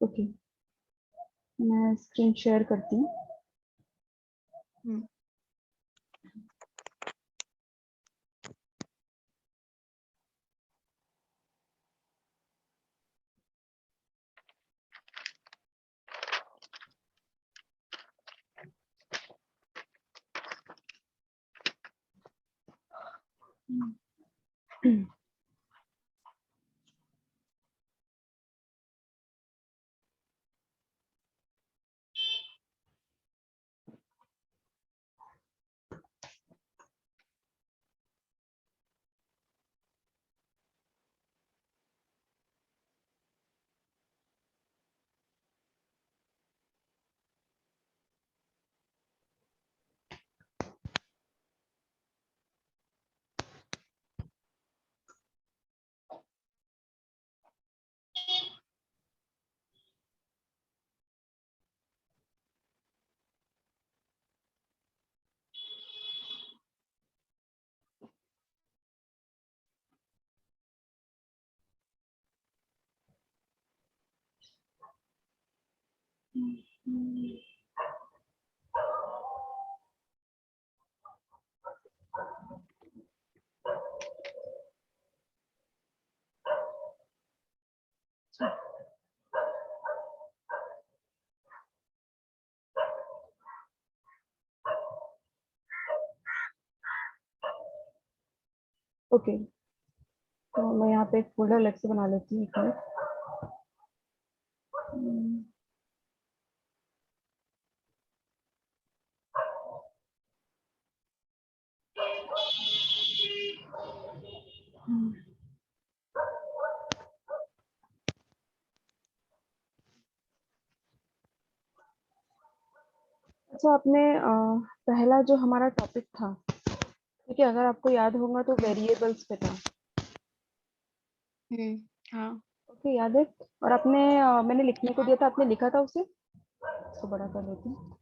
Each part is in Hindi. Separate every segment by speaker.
Speaker 1: ओके, मैं स्क्रीन शेयर करती हूँ। ओके, तो मैं यहाँ पे एक फोल्डर अलग से बना लेती हूँ, एक मिनट। अच्छा, आपने पहला जो हमारा टॉपिक था, ठीक है, अगर आपको याद होगा तो वेरिएबल्स पे था।
Speaker 2: हाँ।
Speaker 1: ओके, याद है? और आपने मैंने लिखने को दिया था, आपने लिखा था उसे? इसको बड़ा कर लेती हूँ।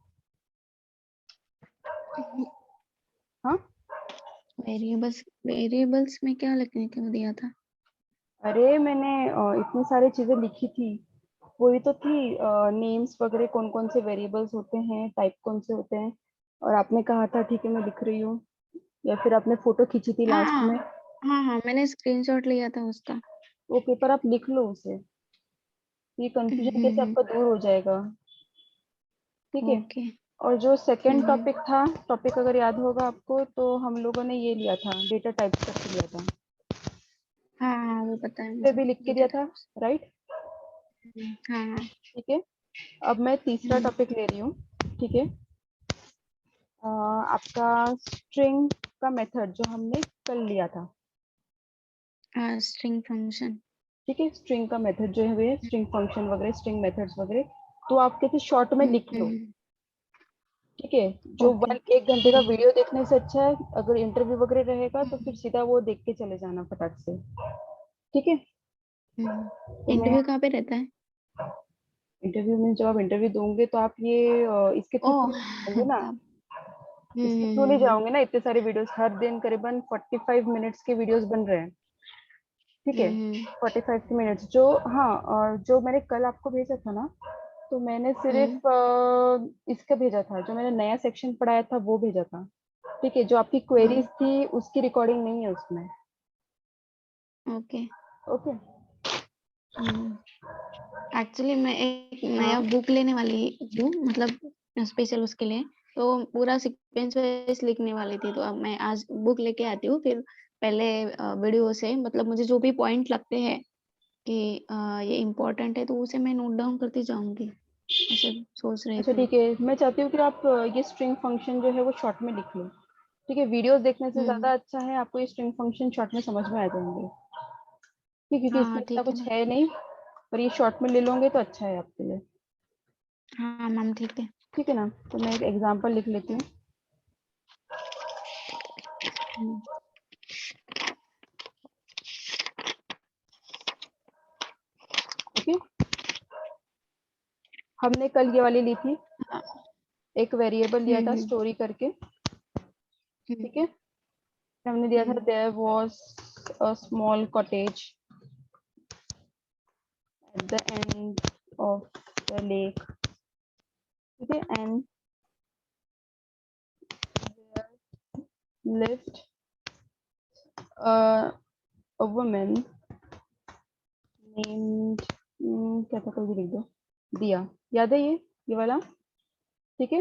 Speaker 1: हाँ,
Speaker 2: वेरिएबल्स में क्या लिखने को दिया था?
Speaker 1: अरे मैंने इतनी सारी चीजें लिखी थी, वही तो थी, नेम्स वगैरह, कौन कौन से वेरिएबल्स होते हैं, टाइप कौन से होते हैं, और आपने कहा था ठीक है मैं लिख रही हूँ, या फिर आपने फोटो खींची थी लास्ट
Speaker 2: हाँ
Speaker 1: में।
Speaker 2: हाँ हाँ, मैंने स्क्रीनशॉट लिया था उसका।
Speaker 1: वो पेपर आप लिख लो उसे, ये कंफ्यूजन कैसे आपका दूर हो जाएगा, ठीक है?
Speaker 2: ओके।
Speaker 1: और जो सेकंड टॉपिक था, टॉपिक अगर याद होगा आपको, तो हम लोगों ने ये लिया था, डेटा टाइप स्ट्रक्चर लिया था,
Speaker 2: हाँ हाँ, वो पता है
Speaker 1: पे
Speaker 2: मुझे।
Speaker 1: भी लिख के
Speaker 2: डेटा
Speaker 1: दिया था,
Speaker 2: टाइप्स।
Speaker 1: राइट?
Speaker 2: हाँ हाँ।
Speaker 1: ठीक है, अब मैं तीसरा टॉपिक ले रही हूँ, ठीक है? आपका स्ट्रिंग का मेथड जो हमने कल लिया था,
Speaker 2: हाँ, स्ट्रिंग फंक्शन।
Speaker 1: ठीक है, स्ट्रिंग का मेथड जो है स्ट्रिंग फंक्शन वगैरह, स्ट्रिंग मेथड्स वगैरह, तो आप कहते शॉर्ट में लिख लो, ठीक है? जो
Speaker 2: ओके।
Speaker 1: 1 घंटे का वीडियो देखने से अच्छा है, अगर इंटरव्यू वगैरह रहेगा तो फिर सीधा वो देख के चले जाना फटाक से, ठीक है? तो मैं
Speaker 2: इंटरव्यू कहाँ पे रहता है?
Speaker 1: इंटरव्यू में, जब आप इंटरव्यू दोगे तो आप ये इसके थ्रू
Speaker 2: ओह
Speaker 1: जाओगे ना,
Speaker 2: तब।
Speaker 1: इसके थ्रू नहीं जाओगे ना, इतने सारे वीडियोस हर दिन करीबन 45 मिनट्स के वीडियोस बन रहे हैं, ठीक है? 45 मिनट्स जो, हाँ, और जो मैंने कल आपको भेजा था ना, तो मैंने सिर्फ इसका भेजा था, जो मैंने नया सेक्शन पढ़ाया था वो भेजा था, ठीक है? जो आपकी क्वेरीज थी उसकी रिकॉर्डिंग नहीं है उसमें।
Speaker 2: ओके।
Speaker 1: ओके,
Speaker 2: एक्चुअली मैं एक नया
Speaker 1: हाँ,
Speaker 2: बुक लेने वाली हूँ, मतलब स्पेशल उसके लिए। तो पूरा सीक्वेंस वाइज लिखने वाली थी, तो अब मैं आज बुक लेके आती हूँ, फिर पहले वीडियो से मतलब मुझे जो भी पॉइंट लगते हैं कि ये इम्पोर्टेंट है, तो उसे मैं नोट डाउन करती जाऊंगी, ऐसे सोच रही
Speaker 1: अच्छा
Speaker 2: थी।
Speaker 1: ठीक है, मैं चाहती हूँ कि आप ये स्ट्रिंग फंक्शन जो है वो शॉर्ट में लिख लो, ठीक है? वीडियोस देखने से ज्यादा अच्छा है, आपको ये स्ट्रिंग फंक्शन शॉर्ट में समझ में आ जाएंगे, ठीक है? क्योंकि
Speaker 2: हाँ
Speaker 1: इसमें
Speaker 2: हाँ,
Speaker 1: इतना
Speaker 2: ठीक है
Speaker 1: कुछ
Speaker 2: मैम।
Speaker 1: है नहीं, पर ये शॉर्ट में ले लोगे तो अच्छा है आपके लिए,
Speaker 2: हाँ मैम, ठीक है।
Speaker 1: ठीक है ना? तो मैं एक एग्जांपल लिख लेती हूँ।
Speaker 2: हम्म,
Speaker 1: ओके, हमने कल ये वाली ली थी,
Speaker 2: हाँ,
Speaker 1: एक वेरिएबल लिया था स्टोरी करके,
Speaker 2: हम्म,
Speaker 1: ठीक है? हमने दिया था
Speaker 2: hmm,
Speaker 1: there was a small cottage, at the end of the lake. Okay, and there lived a woman named क्या था, कोई भी लिख दो, दिया. याद है ये वाला? ठीक है,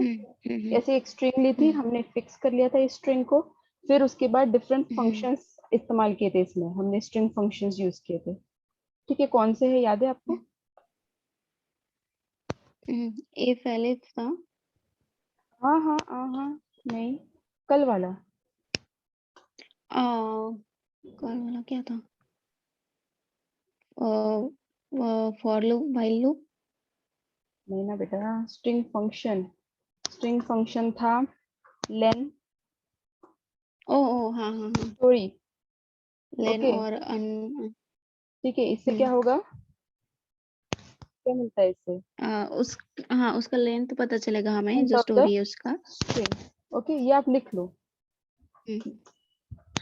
Speaker 1: ऐसे एक स्ट्रिंग ली थी हमने, फिक्स कर लिया था इस स्ट्रिंग को. फिर उसके बाद डिफरेंट फंक्शंस इस्तेमाल किए थे इसमें, हमने स्ट्रिंग फंक्शंस यूज किए थे. ठीक है, कौन से है याद है आपको?
Speaker 2: इफ एलिफ था.
Speaker 1: हाँ हाँ हाँ हाँ, नहीं, कल वाला.
Speaker 2: कल वाला क्या था? For loop, while loop.
Speaker 1: नहीं ना बेटा, स्ट्रिंग फंक्शन था लेन.
Speaker 2: ओ हाँ हाँ हाँ.
Speaker 1: स्टोरी.
Speaker 2: लेन
Speaker 1: ओके,
Speaker 2: और
Speaker 1: ठीक है, इससे क्या होगा, क्या मिलता है इससे?
Speaker 2: उस हाँ, उसका लेंथ पता चलेगा हमें,
Speaker 1: लेंथ
Speaker 2: जो
Speaker 1: ऑफ द
Speaker 2: स्टोरी है उसका.
Speaker 1: स्ट्रिंग. ओके, ये आप लिख लो.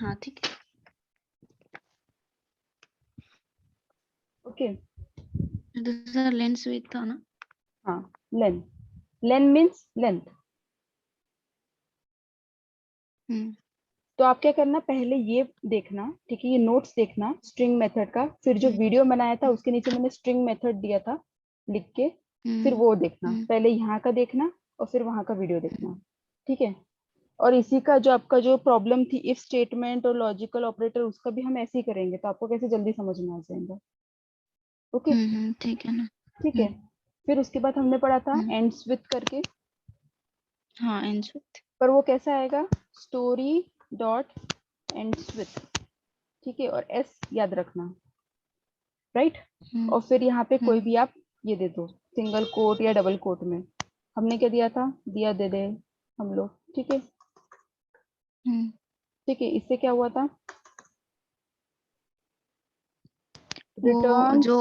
Speaker 2: हाँ ठीक है.
Speaker 1: ओके,
Speaker 2: दूसरा लेंथ विड्थ था ना.
Speaker 1: हाँ, लेन मीन्स लेंथ. तो आप क्या करना, पहले ये देखना, ठीक है, ये नोट्स देखना स्ट्रिंग मेथड का, फिर जो वीडियो बनाया था उसके नीचे मैंने स्ट्रिंग मेथड दिया था लिख के, फिर वो देखना, पहले यहाँ का देखना और फिर वहां का वीडियो देखना. ठीक है, और इसी का जो आपका जो प्रॉब्लम थी इफ स्टेटमेंट और लॉजिकल ऑपरेटर, उसका भी हम ऐसे ही करेंगे, तो आपको कैसे जल्दी समझ में आ जाएगा. ओके,
Speaker 2: ठीक है ना.
Speaker 1: ठीक है. फिर उसके बाद हमने पढ़ा था एंड्स विथ करके.
Speaker 2: हाँ, एंड्स विथ.
Speaker 1: पर वो कैसा आएगा, स्टोरी डॉट एंड्स विथ. ठीक है, और एस याद रखना, राइट. और फिर यहाँ पे कोई भी आप ये दे दो, सिंगल कोट या डबल कोट में. हमने क्या दिया था, दिया दे दे हम लोग. ठीक है, ठीक है, इससे क्या हुआ था,
Speaker 2: वो
Speaker 1: रिटर्न.
Speaker 2: जो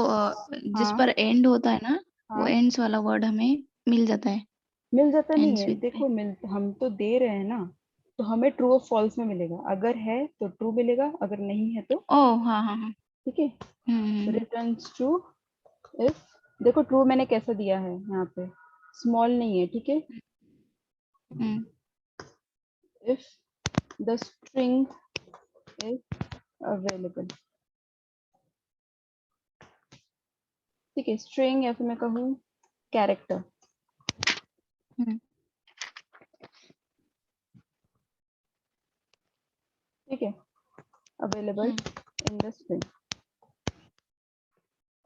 Speaker 2: जिस
Speaker 1: हाँ
Speaker 2: पर एंड होता है ना, वो
Speaker 1: हाँ,
Speaker 2: एंड्स वाला वर्ड हमें मिल जाता है
Speaker 1: मिल जाता नहीं
Speaker 2: एंड्स
Speaker 1: है,
Speaker 2: विथ पे.
Speaker 1: देखो मिल, हम तो दे रहे हैं ना, तो हमें ट्रू और फॉल्स में मिलेगा, अगर है तो ट्रू मिलेगा, अगर नहीं है तो.
Speaker 2: ओ हाँ हाँ हाँ.
Speaker 1: ठीक है, रिटर्न्स ट्रू इफ, देखो ट्रू मैंने कैसा दिया है यहाँ पे, स्मॉल नहीं है. ठीक है, if the string is available. ठीक है, स्ट्रिंग या फिर मैं कहूँ कैरेक्टर. ठीक है, अवेलेबल इन द स्ट्रिंग.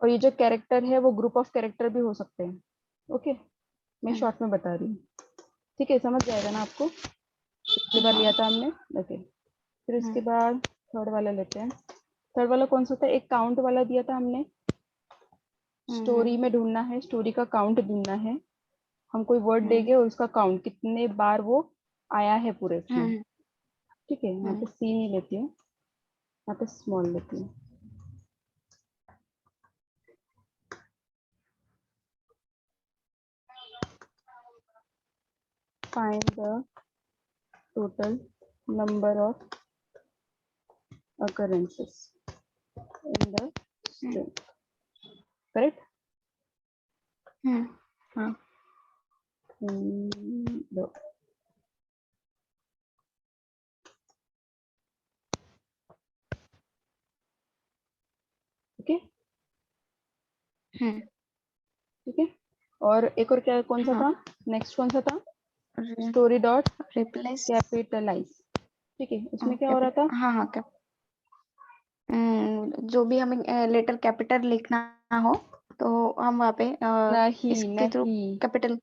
Speaker 1: और ये जो कैरेक्टर है वो ग्रुप ऑफ कैरेक्टर भी हो सकते हैं. ओके, मैं शॉर्ट में बता रही हूँ. ठीक है, समझ जाएगा ना आपको, पिछली बार लिया था हमने. ओके, फिर उसके बाद थर्ड वाला लेते हैं. थर्ड वाला कौन सा था, एक काउंट वाला दिया था हमने, स्टोरी में ढूंढना है, स्टोरी का काउंट ढूंढना है. हम कोई वर्ड देंगे और उसका काउंट कितने बार वो आया है पूरे इसमें. ठीक है, यहाँ पे सी नहीं लेती हूँ, यहाँ पे स्मॉल लेती हूँ. find the total number of occurrences in the string. Correct?
Speaker 2: हाँ.
Speaker 1: The ओके, ठीक है. और एक और क्या, कौन सा था नेक्स्ट, कौन सा था, स्टोरी डॉट
Speaker 2: रिप्लेस.
Speaker 1: कैपिटलाइज. ठीक है, उसमें क्या हो रहा था,
Speaker 2: हाँ हाँ. जो भी हमें लेटर कैपिटल लिखना हो तो हम वहाँ पे
Speaker 1: नहीं
Speaker 2: इसके थ्रू
Speaker 1: नहीं
Speaker 2: कैपिटल.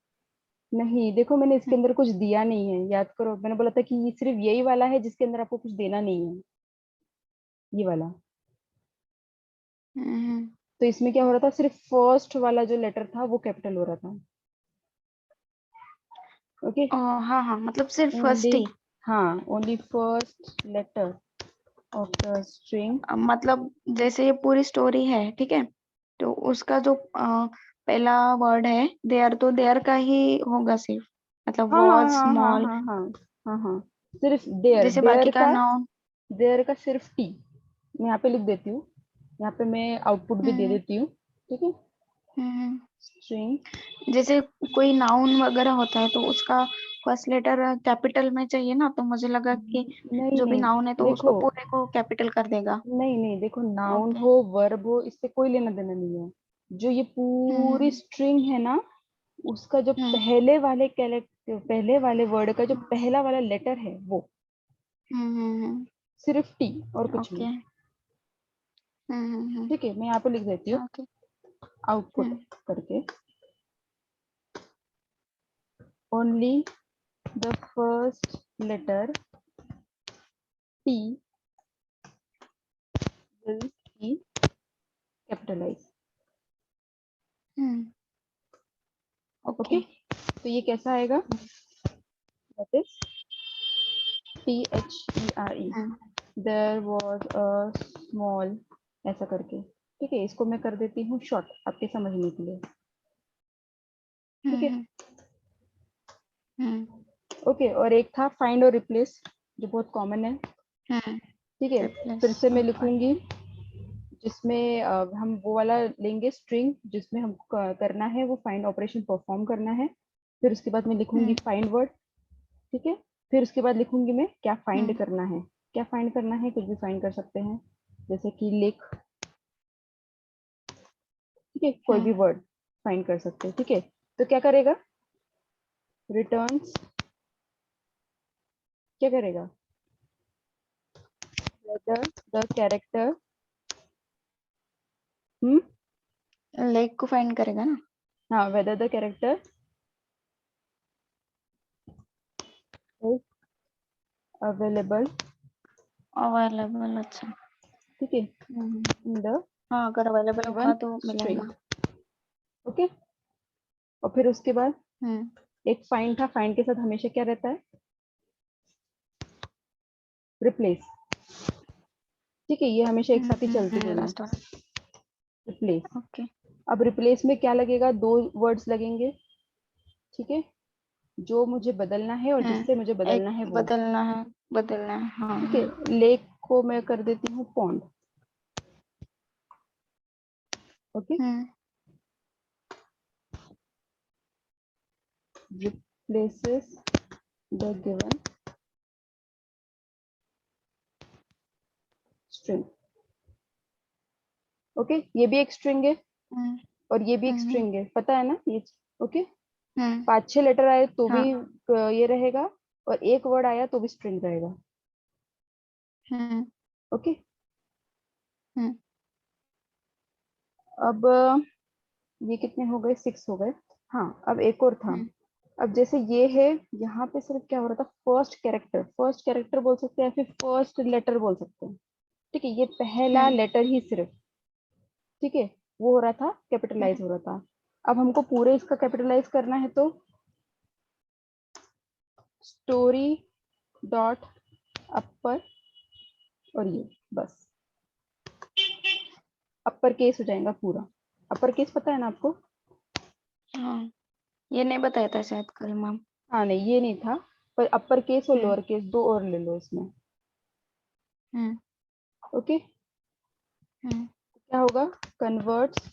Speaker 1: नहीं, देखो मैंने इसके अंदर कुछ दिया नहीं है, याद करो, मैंने बोला था कि ये सिर्फ यही वाला है जिसके अंदर आपको कुछ देना नहीं है, ये वाला. तो इसमें क्या हो रहा था, सिर्फ फर्स्ट वाला जो लेटर था वो कैपिटल हो रहा था. ओके,
Speaker 2: हाँ हाँ, मतलब सिर्फ फर्स्ट
Speaker 1: ओनली,
Speaker 2: ही.
Speaker 1: हाँ, only first letter of the string.
Speaker 2: मतलब जैसे ये पूरी स्टोरी है, ठीक है, तो उसका जो पहला वर्ड है देयर, तो देयर का ही होगा सिर्फ, मतलब
Speaker 1: हाँ हाँ
Speaker 2: वॉज
Speaker 1: हाँ हाँ
Speaker 2: स्मॉल.
Speaker 1: हाँ हाँ हाँ हाँ, सिर्फ देयर,
Speaker 2: जैसे बाकी का नाउन.
Speaker 1: देयर का सिर्फ टी. मैं यहाँ पे लिख देती हूँ, यहाँ पे मैं आउटपुट भी दे देती हूँ. ठीक है, स्ट्रिंग
Speaker 2: जैसे कोई नाउन वगैरह होता है तो उसका फर्स्ट लेटर कैपिटल में चाहिए ना, तो मुझे लगा कि
Speaker 1: नहीं
Speaker 2: जो भी
Speaker 1: नहीं
Speaker 2: नाउन है तो
Speaker 1: देखो,
Speaker 2: उसको पूरे को कैपिटल कर देगा।
Speaker 1: नहीं नहीं देखो, नाउन
Speaker 2: ओके।
Speaker 1: हो वर्ब हो इससे कोई लेना देना नहीं है। जो ये पूरी
Speaker 2: हम्म
Speaker 1: स्ट्रिंग है ना, उसका जो
Speaker 2: हम्म
Speaker 1: पहले वाले वर्ड का जो पहला वाला लेटर है वो सिर्फ टी और कुछ
Speaker 2: ओके।
Speaker 1: नहीं। ठीक है, मैं यहाँ पे लिख देती हूँ
Speaker 2: ओके।
Speaker 1: आउटपुट करके, only the first letter T will be capitalize.
Speaker 2: Okay.
Speaker 1: Okay, तो ये कैसा आएगा, that is THERE, there was a small, ऐसा करके। ठीक है, इसको मैं कर देती हूँ शॉर्ट आपके समझने के लिए। ठीक है, ओके। और एक था फाइंड और रिप्लेस, जो बहुत कॉमन है। ठीक है, फिर से मैं लिखूंगी जिसमें हम वो वाला लेंगे स्ट्रिंग जिसमें हमको करना है वो फाइंड ऑपरेशन परफॉर्म करना है। फिर उसके बाद मैं लिखूंगी फाइंड वर्ड। ठीक है, फिर उसके बाद लिखूंगी मैं क्या फाइंड करना है। क्या फाइंड करना है, कुछ भी फाइंड कर सकते हैं, जैसे कि लिख। ठीक है, कोई भी वर्ड फाइंड कर सकते हैं। ठीक है, तो क्या करेगा, रिटर्न्स, क्या करेगा, whether the character,
Speaker 2: लेग को फाइंड करेगा ना।
Speaker 1: हाँ, whether the character is available,
Speaker 2: available, अच्छा।
Speaker 1: ठीक है, in the
Speaker 2: हाँ, अगर अवेलेबल होगा
Speaker 1: given
Speaker 2: तो
Speaker 1: string।
Speaker 2: मिलेगा।
Speaker 1: ओके, और फिर उसके बाद
Speaker 2: हम्म
Speaker 1: एक फाइंड था, फाइंड के साथ हमेशा क्या रहता है, रिप्लेस। ठीक है, ये हमेशा एक साथ ही चलते दोनों,
Speaker 2: लास्ट वाला।
Speaker 1: रिप्लेस।
Speaker 2: ओके।
Speaker 1: अब रिप्लेस में क्या लगेगा, दो वर्ड्स लगेंगे। ठीक है, जो मुझे बदलना है और जिससे मुझे
Speaker 2: एक
Speaker 1: बदलना है वो।
Speaker 2: बदलना है, हाँ
Speaker 1: ठीक
Speaker 2: हाँ।
Speaker 1: है, लेक को मैं कर देती हूँ pond. Okay, replaces the given string। Okay, ये भी एक स्ट्रिंग है और ये भी एक स्ट्रिंग है, पता है ना ये। ओके, 5-6 लेटर आए तो भी
Speaker 2: हाँ।
Speaker 1: ये रहेगा, और एक वर्ड आया तो भी स्ट्रिंग रहेगा। ओके, अब ये कितने हो गए, 6 हो गए। हाँ, अब एक और था। अब जैसे ये है, यहाँ पे सिर्फ क्या हो रहा था, फर्स्ट कैरेक्टर बोल सकते हैं या फिर फर्स्ट लेटर बोल सकते हैं। ठीक है, ये पहला लेटर ही सिर्फ, ठीक है, वो हो रहा था, कैपिटलाइज हो रहा था। अब हमको पूरे इसका कैपिटलाइज करना है तो स्टोरी डॉट अपर, और ये बस अपर केस हो जाएगा पूरा। अपर केस पता है ना आपको।
Speaker 2: हाँ, ये नहीं बताया था शायद कल मैम।
Speaker 1: हाँ नहीं, ये नहीं था, पर अपर केस और लोअर केस दो और ले लो इसमें। ओके, क्या होगा, converts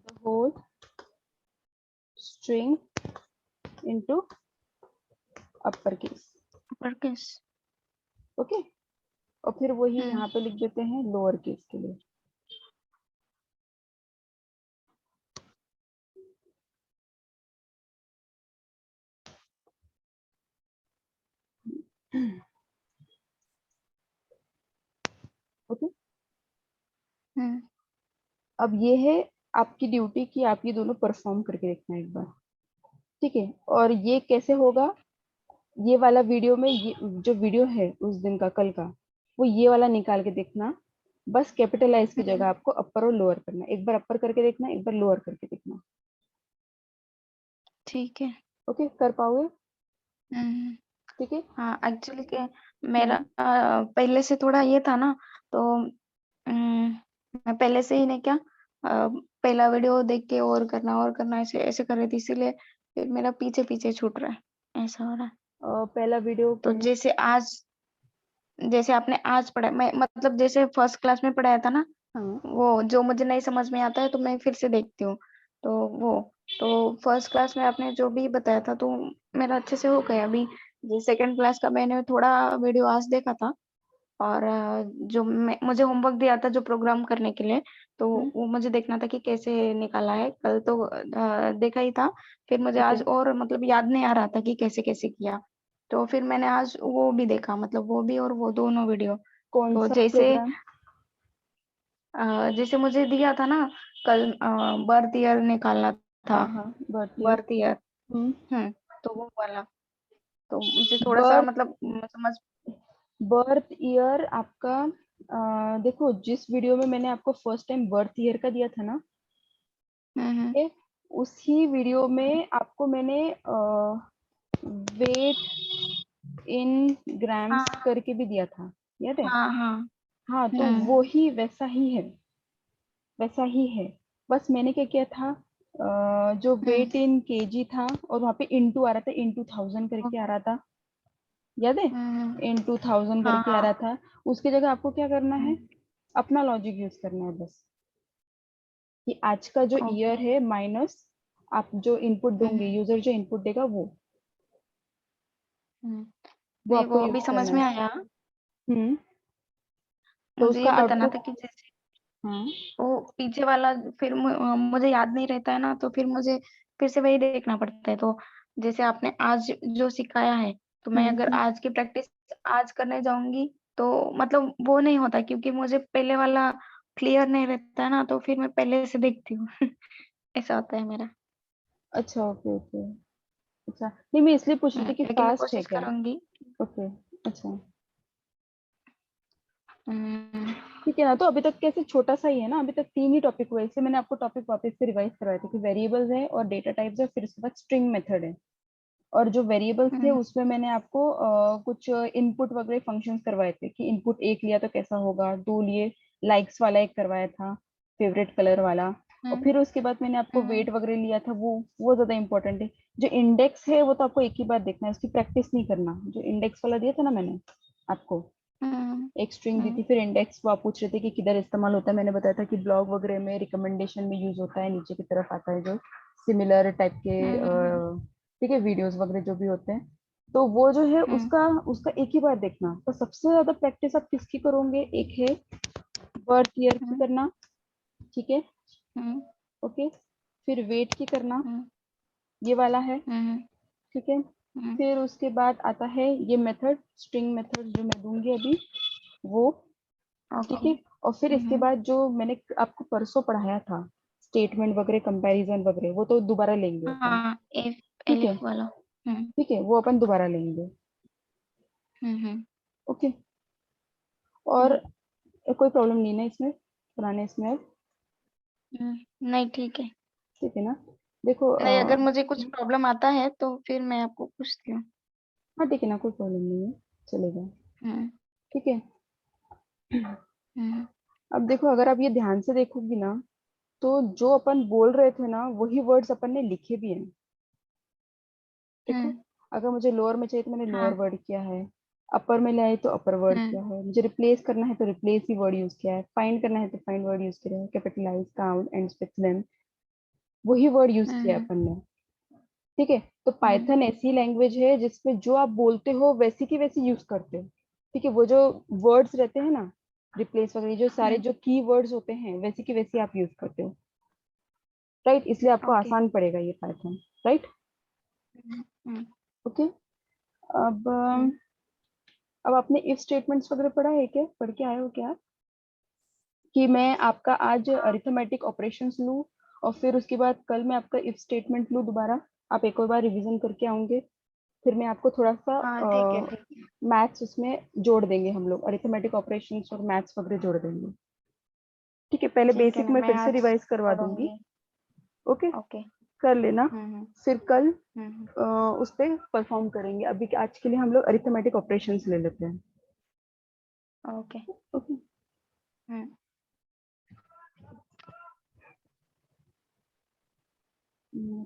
Speaker 1: the whole string into upper case.
Speaker 2: Upper case.
Speaker 1: Okay, और फिर वही यहाँ पे लिख देते हैं लोअर केस के लिए। ओके, अब ये है आपकी ड्यूटी कि आप ये दोनों परफॉर्म करके देखना एक बार। ठीक है, और ये कैसे होगा, ये वाला वीडियो में, ये जो वीडियो है उस दिन का, कल का, वो ये वाला निकाल के देखना। बस कैपिटलाइज की जगह आपको अपर और लोअर करना, एक बार अपर करके देखना, एक बार लोअर करके देखना।
Speaker 2: ठीक है।
Speaker 1: ओके, कर पाओगे। ठीक है,
Speaker 2: हाँ, एक्चुअली के मेरा पहले से थोड़ा ये था ना, तो मैं पहले से ही नहीं क्या, पहला वीडियो देख के और करना ऐसे ऐसे कर रही थी, इसीलिए फिर मेरा पीछे पीछे छूट रहा है, ऐसा हो रहा है।
Speaker 1: पहला वीडियो
Speaker 2: तो जैसे आपने आज पढ़ा, मैं मतलब जैसे फर्स्ट क्लास में पढ़ाया था ना,
Speaker 1: हाँ
Speaker 2: वो जो मुझे नहीं समझ में आता है तो मैं फिर से देखती हूँ। तो वो तो फर्स्ट क्लास में आपने जो भी बताया था तो मेरा अच्छे से हो गया। अभी जो सेकंड क्लास का मैंने थोड़ा वीडियो आज देखा था, और जो मुझे होमवर्क दिया था जो प्रोग्राम करने के लिए, तो वो मुझे देखना था कि कैसे निकाला है। कल तो देखा ही था, फिर मुझे
Speaker 1: ठीक
Speaker 2: आज
Speaker 1: है।
Speaker 2: और मतलब याद नहीं आ रहा था कि कैसे-कैसे किया। तो फिर मैंने आज वो भी देखा, मतलब वो भी और वो दोनों वीडियो।
Speaker 1: कौन
Speaker 2: तो
Speaker 1: सा
Speaker 2: जैसे
Speaker 1: प्रोग्राम?
Speaker 2: जैसे मुझे दिया था ना कल, बर्थ ईयर निकालना था,
Speaker 1: हाँ हाँ, birth year.
Speaker 2: Birth year.
Speaker 1: Hmm.
Speaker 2: तो वो वाला, तो मुझे थोड़ा-सा
Speaker 1: बर्थ
Speaker 2: मतलब समझ।
Speaker 1: बर्थ ईयर आपका, देखो जिस वीडियो में मैंने आपको फर्स्ट टाइम बर्थ ईयर का दिया था ना,
Speaker 2: हुँ, हुँ।
Speaker 1: ये उसी वीडियो में आपको मैंने वेट इन
Speaker 2: हाँ,
Speaker 1: ग्राम्स करके भी दिया था, याद है?
Speaker 2: हाँ, हाँ।
Speaker 1: हाँ, तो
Speaker 2: हुँ,
Speaker 1: वो ही वैसा ही है, वैसा ही है। बस मैंने क्या किया था, जो
Speaker 2: हुँ,
Speaker 1: वेट इन केजी था और वहाँ पे इंटू आ रहा था, इंटू 1000 करके आ
Speaker 2: ओके।
Speaker 1: रहा था, याद है?
Speaker 2: हुँ,
Speaker 1: इंटू 1000
Speaker 2: हाँ,
Speaker 1: करके आ रहा
Speaker 2: हाँ।
Speaker 1: था। उसकी जगह आपको क्या करना
Speaker 2: हुँ,
Speaker 1: है, अपना लॉजिक यूज करना है बस, कि आज का जो
Speaker 2: ओके।
Speaker 1: ईयर है माइनस आप जो इनपुट
Speaker 2: हुँ,
Speaker 1: दोगे,
Speaker 2: हुँ,
Speaker 1: यूजर जो इनपुट देगा
Speaker 2: हुँ।
Speaker 1: वो
Speaker 2: नहीं,
Speaker 1: आपको
Speaker 2: वो अभी
Speaker 1: यूज
Speaker 2: समझ
Speaker 1: करना
Speaker 2: में
Speaker 1: है।
Speaker 2: आया।
Speaker 1: हम्म। तो
Speaker 2: मुझे
Speaker 1: उसका
Speaker 2: ये बताना था
Speaker 1: आउटपुट।
Speaker 2: कि जैसे
Speaker 1: हाँ।
Speaker 2: वो पीछे वाला फिर मुझे याद नहीं रहता है ना, तो फिर मुझे फिर से वही देखना पड़ता है। तो जैसे आपने आज जो सिखाया है, तो मैं अगर
Speaker 1: हम्म।
Speaker 2: आज की प्रैक्टिस आज करने जाऊँगी, तो मतलब वो नहीं होता, क्योंकि मुझे पहले वाला क्लियर नहीं रहता है ना, तो फिर मैं पहले से देखती हूँ। ऐसा होता है मेरा।
Speaker 1: अच्छा, ओके ओके। अच्छा, नहीं मैं इसलिए पूछ रही थी कि
Speaker 2: लेकिन मैं
Speaker 1: फास्ट है
Speaker 2: कोशिश
Speaker 1: क्या।
Speaker 2: करूँगी।
Speaker 1: ओके। अच्छा।
Speaker 2: हुँ,
Speaker 1: ठीक है ना, तो अभी तक कैसे छोटा सा ही है ना, अभी तक 3 ही टॉपिक हुए, इसलिए मैंने आपको टॉपिक वापस से रिवाइज करवाए थे कि वेरिएबल्स है और डेटा टाइप्स है, फिर उसके बाद स्ट्रिंग मेथड है। और जो वेरिएबल्स थे
Speaker 2: हुँ,
Speaker 1: उसमें मैंने आपको कुछ इनपुट वगैरह फंक्शंस करवाए थे, कि इनपुट एक लिया तो कैसा होगा, दो लिए, लाइक्स वाला एक करवाया था, फेवरेट कलर वाला। और
Speaker 2: हुँ,
Speaker 1: फिर उसके बाद मैंने आपको
Speaker 2: हुँ,
Speaker 1: वेट वगैरह लिया था, वो ज्यादा इंपॉर्टेंट है। जो इंडेक्स है वो तो आपको एक ही बार देखना है, उसकी प्रैक्टिस नहीं करना। जो इंडेक्स वाला दिया था ना मैंने आपको,
Speaker 2: हुँ,
Speaker 1: एक स्ट्रिंग दी
Speaker 2: हुँ,
Speaker 1: थी, फिर इंडेक्स वो आप पूछ रहे थे कि किधर इस्तेमाल होता है, मैंने बताया था कि ब्लॉग वगैरह में रिकमेंडेशन में यूज होता है, नीचे की तरफ आता है जो सिमिलर टाइप के
Speaker 2: हुँ,
Speaker 1: ठीक है, वीडियोस वगैरह जो भी होते हैं। तो वो जो है
Speaker 2: हुँ,
Speaker 1: उसका उसका एक ही बार देखना। तो सबसे ज्यादा प्रैक्टिस आप किसकी करोगे, एक है बर्थ ईयर की
Speaker 2: हुँ,
Speaker 1: करना, ठीक है,
Speaker 2: हुँ,
Speaker 1: ओके। फिर वेट की करना,
Speaker 2: हुँ,
Speaker 1: ये वाला है,
Speaker 2: हुँ,
Speaker 1: ठीक है।
Speaker 2: हुँ,
Speaker 1: फिर उसके बाद आता है ये मेथड, स्ट्रिंग मेथड जो मैं दूंगी अभी, वो, ठीक
Speaker 2: ओके।
Speaker 1: है। और फिर
Speaker 2: हुँ,
Speaker 1: इसके
Speaker 2: हुँ।
Speaker 1: बाद जो मैंने आपको परसों पढ़ाया था, स्टेटमेंट वगैरह, कंपैरिजन वगैरह, वो तो दोबारा लेंगे अपन,
Speaker 2: हाँ, एफ
Speaker 1: ठीक है।
Speaker 2: एलिफ वाला। हुँ,
Speaker 1: ठीक है, वो अपन दोबारा लेंगे,
Speaker 2: हुँ, हुँ,
Speaker 1: ओके। और
Speaker 2: हुँ,
Speaker 1: कोई प्रॉब्लम नहीं ना इसमें, पुराने इसमें अब,
Speaker 2: हुँ। नहीं, ठीक है।
Speaker 1: ठीक है ना। देखो
Speaker 2: नहीं, अगर मुझे कुछ प्रॉब्लम आता है तो फिर मैं आपको पूछती हूँ।
Speaker 1: हाँ ठीक है ना, कोई प्रॉब्लम नहीं है, चलेगा,
Speaker 2: हुँ,
Speaker 1: ठीक है।
Speaker 2: हुँ,
Speaker 1: अब देखो, अगर आप ये ध्यान से देखोगी ना, तो जो अपन बोल रहे थे ना वही वर्ड्स अपन ने लिखे भी हैं, देखो।
Speaker 2: हुँ,
Speaker 1: अगर मुझे लोअर में चाहिए तो मैंने लोअर
Speaker 2: हाँ,
Speaker 1: वर्ड किया है, अपर में लाए तो अपर वर्ड
Speaker 2: हुँ,
Speaker 1: किया है, मुझे रिप्लेस करना है तो रिप्लेस ही वर्ड यूज किया है, फाइंड करना है तो फाइंड वर्ड यूज किया है, capitalize, count and space them, वही वर्ड यूज
Speaker 2: हुँ,
Speaker 1: किया है
Speaker 2: हुँ,
Speaker 1: अपन ने, ठीक है। तो
Speaker 2: हुँ,
Speaker 1: पाइथन ऐसी लैंग्वेज है जिसमें जो आप बोलते हो वैसी की वैसी यूज करते हो, ठीक है। वो जो वर्ड्स रहते हैं ना, रिप्लेस वगैरह, जो सारे
Speaker 2: हुँ,
Speaker 1: जो की वर्ड्स होते हैं वैसी की वैसी आप यूज करते हो, राइट। इसलिए आपको
Speaker 2: ओके।
Speaker 1: आसान पड़ेगा ये पाइथन, राइट,
Speaker 2: हुँ, हुँ,
Speaker 1: ओके। अब
Speaker 2: हुँ,
Speaker 1: अब आपने इफ स्टेटमेंट्स वगैरह पढ़ा है क्या, पढ़ के आए हो क्या आप? कि मैं आपका आज
Speaker 2: हाँ,
Speaker 1: अरिथमेटिक ऑपरेशंस लूँ और फिर उसके बाद कल मैं आपका इफ स्टेटमेंट लूँ दोबारा, आप एक और बार रिवीजन करके आओगे, फिर मैं आपको थोड़ा सा
Speaker 2: हाँ, ठीक है, ठीक है।
Speaker 1: मैथ्स उसमें जोड़ देंगे, हम लोग अरिथमेटिक ऑपरेशंस और मैथ्स वगैरह जोड़ देंगे, ठीक है। पहले
Speaker 2: ठीक है
Speaker 1: बेसिक
Speaker 2: ना,
Speaker 1: में
Speaker 2: मैं
Speaker 1: फिर से
Speaker 2: आज
Speaker 1: रिवाइज करवा दूंगी,
Speaker 2: पढ़ूँगी।
Speaker 1: Okay,
Speaker 2: okay.
Speaker 1: कर लेना।
Speaker 2: हुँ, हुँ,
Speaker 1: फिर कल
Speaker 2: हुँ, हुँ,
Speaker 1: अ, उस पर परफॉर्म करेंगे। अभी आज के लिए हम लोग अरिथमेटिक ऑपरेशंस ले लेते हैं,
Speaker 2: ओके।
Speaker 1: ओके।
Speaker 2: हुँ।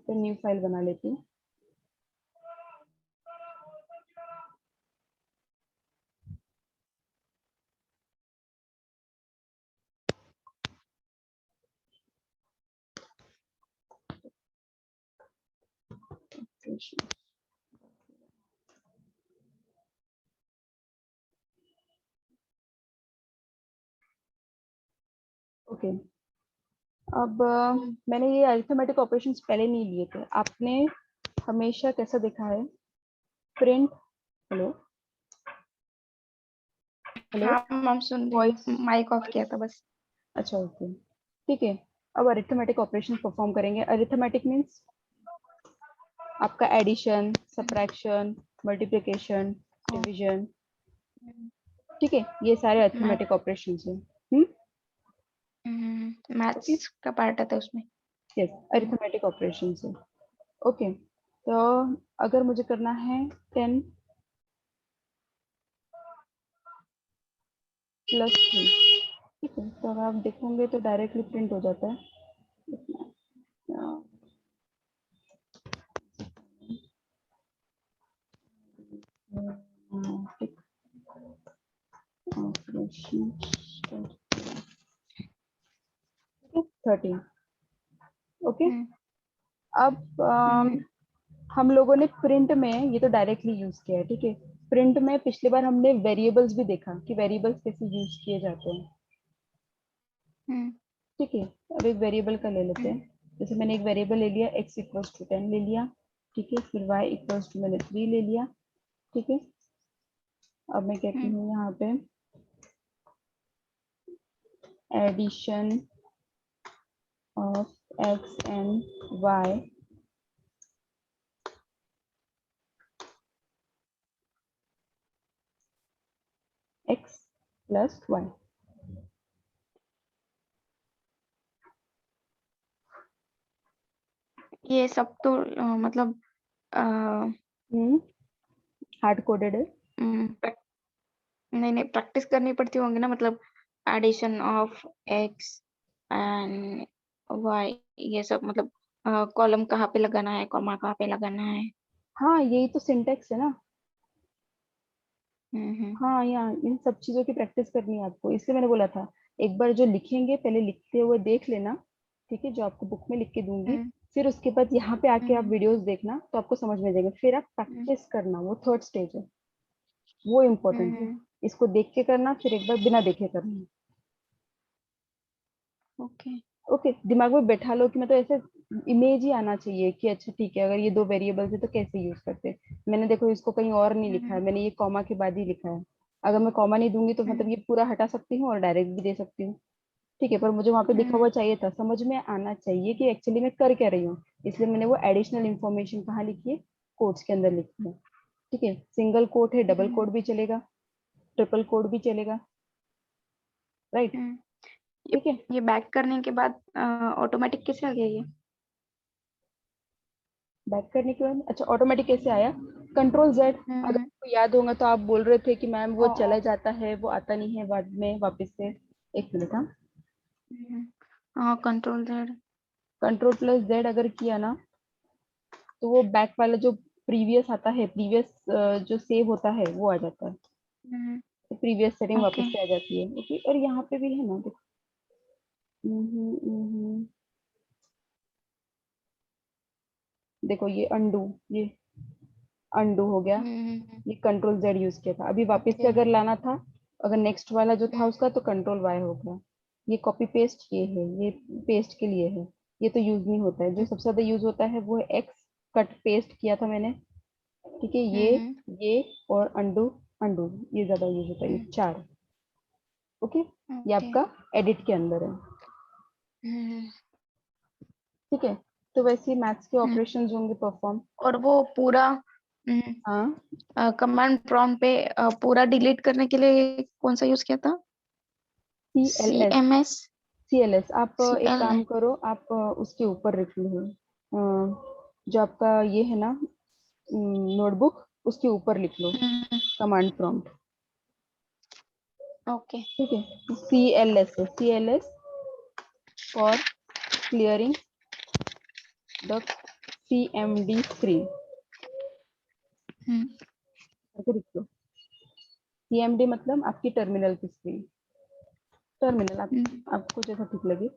Speaker 1: तो न्यू फाइल बना लेती हूँ। ऑपरेशन। ओके अब मैंने ये अरिथमेटिक ऑपरेशंस पहले नहीं लिए थे। आपने हमेशा कैसा देखा है? प्रिंट, हेलो हेलो,
Speaker 2: हाँ मैम सुन रही
Speaker 1: वॉइस,
Speaker 2: हूँ, माइक ऑफ किया था बस।
Speaker 1: अच्छा ओके ठीक है। अब अरिथमेटिक ऑपरेशन परफॉर्म करेंगे। अरिथमेटिक मीन्स आपका एडिशन, सब्ट्रैक्शन, मल्टीप्लिकेशन, डिवीजन, ठीक है, ये सारे अरिथमेटिक ऑपरेशंस हैं। ओके,
Speaker 2: मैथ्स का पार्ट आता है उसमें।
Speaker 1: यस, अरिथमेटिक ऑपरेशंस है। ओके तो अगर मुझे करना है 10 + 3, ठीक है, तो अगर आप देखोगे तो डायरेक्टली प्रिंट हो जाता है। Operation 13, okay. अब हम लोगों ने प्रिंट में ये तो डायरेक्टली यूज किया है, ठीक है। प्रिंट में पिछली बार हमने वेरिएबल्स भी देखा कि वेरिएबल्स कैसे यूज किए जाते हैं, ठीक है। अब एक वेरिएबल का ले लेते हैं। जैसे मैंने एक वेरिएबल ले लिया, x = 10 ले लिया, ठीक है, फिर y = मैंने 3 ले लिया, ठीक है। अब मैं कहती हूँ यहाँ पे addition of x and y x + y।
Speaker 2: ये सब तो मतलब
Speaker 1: हार्ड कोडेड है।
Speaker 2: नहीं प्रैक्टिस करनी पड़ती होंगी ना, मतलब addition of X and Y, ये सब मतलब कॉलम कहाँ पे लगाना है, कॉमा कहाँ पे लगाना है।
Speaker 1: हाँ यही तो सिंटेक्स है ना।
Speaker 2: हम्म
Speaker 1: हाँ यहाँ इन सब चीजों की प्रैक्टिस करनी है आपको, इसलिए मैंने बोला था एक बार जो लिखेंगे पहले लिखते हुए देख लेना, ठीक है, जो आपको बुक में लिख के दूंगी।
Speaker 2: हम्म
Speaker 1: फिर उसके बाद यहाँ पे आके आप
Speaker 2: हम्म
Speaker 1: वीडियोस देखना तो आपको समझ में आ जाएगा, फिर आप
Speaker 2: हम्म
Speaker 1: प्रैक्टिस करना, वो थर्ड स्टेज है, वो इम्पोर्टेंट है।
Speaker 2: हम्म,
Speaker 1: इसको देख के करना, फिर एक बार बिना देखे करना।
Speaker 2: ओके
Speaker 1: ओके, दिमाग में बैठा लो कि मतलब ऐसे इमेज ही आना चाहिए कि अच्छा ठीक है, अगर ये दो वेरिएबल्स है तो कैसे यूज करते हैं। मैंने देखो इसको कहीं और नहीं लिखा है,
Speaker 2: हम्म
Speaker 1: मैंने ये कॉमा के बाद ही लिखा है। अगर मैं कॉमा नहीं दूंगी तो मतलब
Speaker 2: हम्म
Speaker 1: ये पूरा हटा सकती हूँ और डायरेक्ट भी दे सकती हूँ, ठीक है। पर मुझे वहां पे लिखा
Speaker 2: हम्म
Speaker 1: हुआ चाहिए था, समझ में आना चाहिए कि एक्चुअली मैं कर क्या रही हूँ। इसलिए मैंने वो एडिशनल इंफॉर्मेशन कहाँ लिखी है, कोट्स के अंदर लिखी है, ठीक है। सिंगल कोट है, डबल
Speaker 2: हम्म
Speaker 1: कोट भी चलेगा, ट्रिपल कोट भी चलेगा, राइट,
Speaker 2: हम्म। ये
Speaker 1: ठीक है।
Speaker 2: ये बैक करने के बाद ऑटोमेटिक कैसे आ गया ये?
Speaker 1: बैक करने के बाद अच्छा ऑटोमेटिक कैसे आया? Ctrl Z। अगर
Speaker 2: हम्म
Speaker 1: आपको याद होगा तो आप बोल रहे थे कि मैम वो
Speaker 2: ओ ओ
Speaker 1: चला जाता है, वो आता नहीं है बाद में वापस से। एक मिनट, हाँ।
Speaker 2: हाँ कंट्रोल Z।
Speaker 1: Ctrl+Z अगर किया ना तो वो बैक वाला जो प्रीवियस आता है, प्रीवियस जो सेव होता है वो आ जाता है, तो प्रीवियस सेटिंग
Speaker 2: ओके
Speaker 1: वापस से आ जाती है, ओके। और यहाँ पे भी है ना, देखो, देखो ये अंडू, ये अंडू हो गया, ये Ctrl Z यूज किया था, अभी वापस से
Speaker 2: ओके
Speaker 1: अगर लाना था, अगर नेक्स्ट वाला जो था उसका तो Ctrl Y हो गया। ये कॉपी पेस्ट ये है, ये पेस्ट के लिए है, ये तो यूज नहीं होता है। जो सबसे ज्यादा यूज होता है वो है एक्स, कट पेस्ट किया था मैंने, ठीक है, ये और अंडू, अंडू, ये ज्यादा यूज होता है, ये चार, ओके। ये
Speaker 2: ओके
Speaker 1: आपका एडिट के अंदर है, ठीक है। तो वैसे मैथ्स के ऑपरेशंस होंगे परफॉर्म।
Speaker 2: और वो पूरा
Speaker 1: हाँ,
Speaker 2: कमांड प्रॉम्प्ट पे पूरा डिलीट करने के लिए कौन सा यूज किया था?
Speaker 1: CLS,
Speaker 2: CMS
Speaker 1: CLS। आप एक
Speaker 2: CL।
Speaker 1: काम करो, आप उसके ऊपर लिख लो, जो आपका ये है ना नोटबुक, उसके ऊपर लिख लो कमांड प्रॉम्प्ट,
Speaker 2: ओके
Speaker 1: ठीक है। CLS है, CLS for clearing the CMD screen, ऐसे लिख लो। CMD मतलब आपकी टर्मिनल की स्क्रीन, टर्मिनल आप, आपको जैसा ठीक लगे,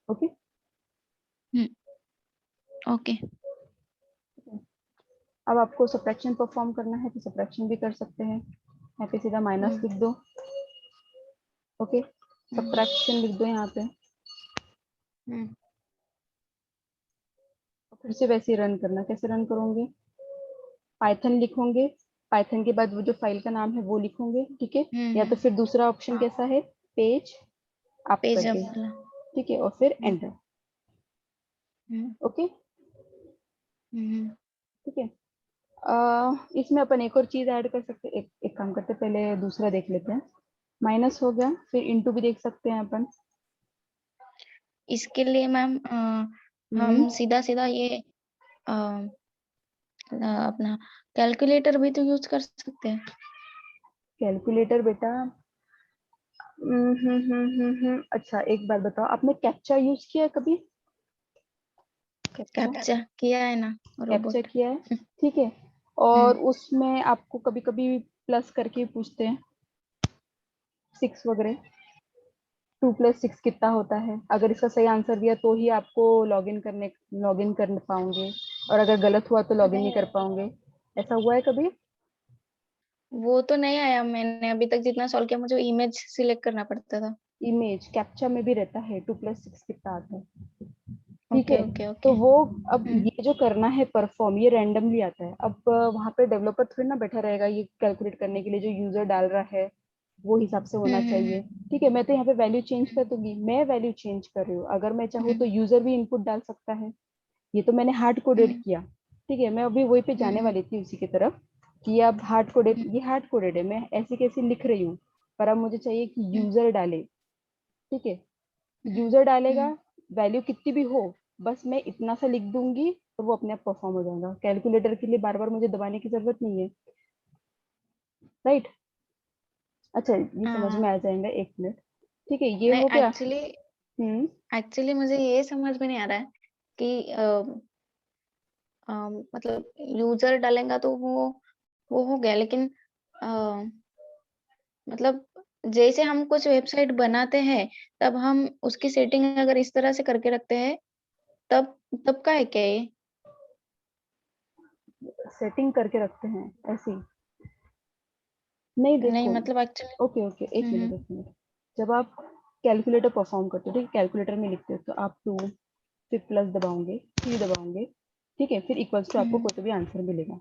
Speaker 1: ओके।
Speaker 2: ओके।
Speaker 1: अब आपको सब्ट्रैक्शन परफॉर्म करना है तो सब्ट्रैक्शन भी कर सकते हैं। यहाँ पे सीधा माइनस लिख दो। ओके, सब्ट्रैक्शन लिख दो यहाँ पे। फिर से वैसे ही रन करना। कैसे रन करोगे? पाइथन लिखोगे, पाइथन के बाद वो जो फाइल का नाम है वो लिखोगे, ठीक है। या तो फिर दूसरा ऑप्शन कैसा है, पेज अप
Speaker 2: पेज अप
Speaker 1: करके,
Speaker 2: वाला।
Speaker 1: ठीक है, और फिर एंटर। ओके, ठीक है। इसमें अपन एक और चीज ऐड कर सकते हैं। एक काम करते हैं, पहले दूसरा देख लेते हैं। माइनस हो गया, फिर इंटू भी देख सकते हैं अपन।
Speaker 2: इसके लिए मैम हम सीधा सीधा ये अपना कैलकुलेटर भी तो यूज कर सकते हैं।
Speaker 1: कैलकुलेटर बेटा, अच्छा एक बात बताओ, आपने कैप्चा यूज किया है कभी? कैप्चा
Speaker 2: कैप्चा किया है ना,
Speaker 1: कैप्चा
Speaker 2: रोबोट।
Speaker 1: किया है, ठीक है। और उसमें आपको कभी कभी प्लस करके पूछते हैं, 6 वगैरह। 2 + 6 कितना होता है? अगर इसका सही आंसर दिया तो ही आपको लॉगिन कर पाओगे, और अगर गलत हुआ तो लॉगिन नहीं कर पाओगे। ऐसा हुआ है कभी?
Speaker 2: वो तो नहीं आया, मैंने अभी तक जितना सॉल्व किया मुझे इमेज सिलेक्ट करना पड़ता था।
Speaker 1: इमेज कैप्चा में भी रहता है, 2 + 6 कितना आता है, ठीक
Speaker 2: ओके
Speaker 1: है।
Speaker 2: Okay okay.
Speaker 1: तो वो, अब ये जो करना है परफॉर्म, ये रैंडमली आता है। अब वहां पे डेवलपर थोड़ी ना बैठा रहेगा ये कैलकुलेट करने के लिए, जो यूजर डाल रहा है वो हिसाब से होना चाहिए, ठीक है। मैं तो यहाँ पे वैल्यू चेंज कर दूंगी, मैं वैल्यू चेंज कर रही हूँ। अगर मैं चाहूँ तो यूजर भी इनपुट डाल सकता है। ये तो मैंने हार्ड कोडेड किया, ठीक है। मैं अभी वही पे जाने वाली थी, उसी की तरफ, कि अब हार्ड कोडेड, ये हार्ड कोडेड है, मैं ऐसे कैसे लिख रही हूँ। पर अब मुझे चाहिए कि यूजर डाले, ठीक है। यूजर डालेगा, वैल्यू कितनी भी हो, बस मैं इतना सा लिख दूंगी तो वो अपने आप परफॉर्म हो जाएगा। कैलकुलेटर के लिए बार बार मुझे दबाने की जरूरत नहीं है, राइट। अच्छा, ये समझ में आ जाएगा, 1 मिनट, ठीक है, ये
Speaker 2: नहीं
Speaker 1: हो गया।
Speaker 2: एक्चुअली
Speaker 1: हम्म
Speaker 2: मुझे ये समझ में नहीं आ रहा है कि मतलब यूजर डालेगा तो वो हो गया, लेकिन अ, मतलब जैसे हम कुछ वेबसाइट बनाते हैं तब हम उसकी सेटिंग अगर इस तरह से करके रखते हैं तब तब का है क्या ये?
Speaker 1: सेटिंग करके रखते हैं ऐसे ही? नहीं,
Speaker 2: नहीं
Speaker 1: देखो,
Speaker 2: मतलब एक्चुअली
Speaker 1: ओके ओके, एक मिनट एक मिनट। जब आप कैलकुलेटर परफॉर्म करते हो, ठीक है, कैलकुलेटर में लिखते हो तो आप 2, फिर प्लस दबाओगे, 3 दबाओगे, ठीक है, फिर इक्वल्स टू आपको कोई तो भी आंसर मिलेगा,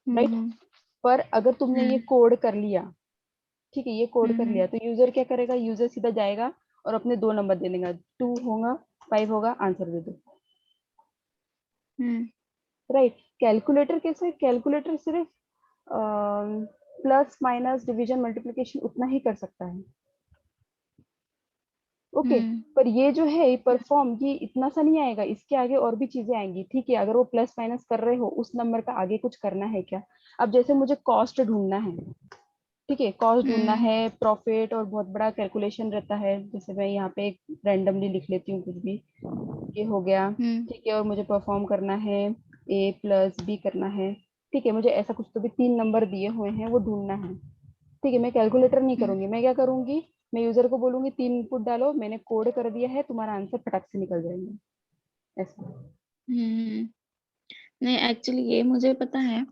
Speaker 1: राइट। पर अगर तुमने ये कोड कर लिया, ठीक है, ये कोड कर लिया, तो यूजर क्या करेगा? यूजर सीधा जाएगा और अपने 2 नंबर दे देगा, 2 होगा, 5 होगा, आंसर दे दो, राइट। कैलकुलेटर कैसे? कैलकुलेटर सिर्फ प्लस माइनस डिवीजन मल्टीप्लिकेशन उतना ही कर सकता है, ओके। पर ये जो है ये परफॉर्म, ये इतना सा नहीं आएगा, इसके आगे और भी चीजें आएंगी, ठीक है। अगर वो प्लस माइनस कर रहे हो, उस नंबर का आगे कुछ करना है क्या? अब जैसे मुझे कॉस्ट ढूंढना है, ठीक है, कॉस्ट ढूंढना है, प्रॉफिट, और बहुत बड़ा कैलकुलेशन रहता है। जैसे मैं यहाँ पे एक रैंडमली लिख लेती हूँ कुछ भी, ये हो गया, ठीक है, और मुझे परफॉर्म करना है, A + B करना है, ठीक है। मुझे ऐसा कुछ तो भी 3 नंबर दिए हुए हैं, वो ढूंढना है, ठीक है। मैं कैलकुलेटर नहीं करूंगी, मैं क्या करूंगी, मैं यूजर को बोलूंगी 3 इनपुट डालो, मैंने कोड कर दिया है, तुम्हारा आंसर फटाक से निकल जाएगा, ऐसा।
Speaker 2: नहीं एक्चुअली ये मुझे पता है।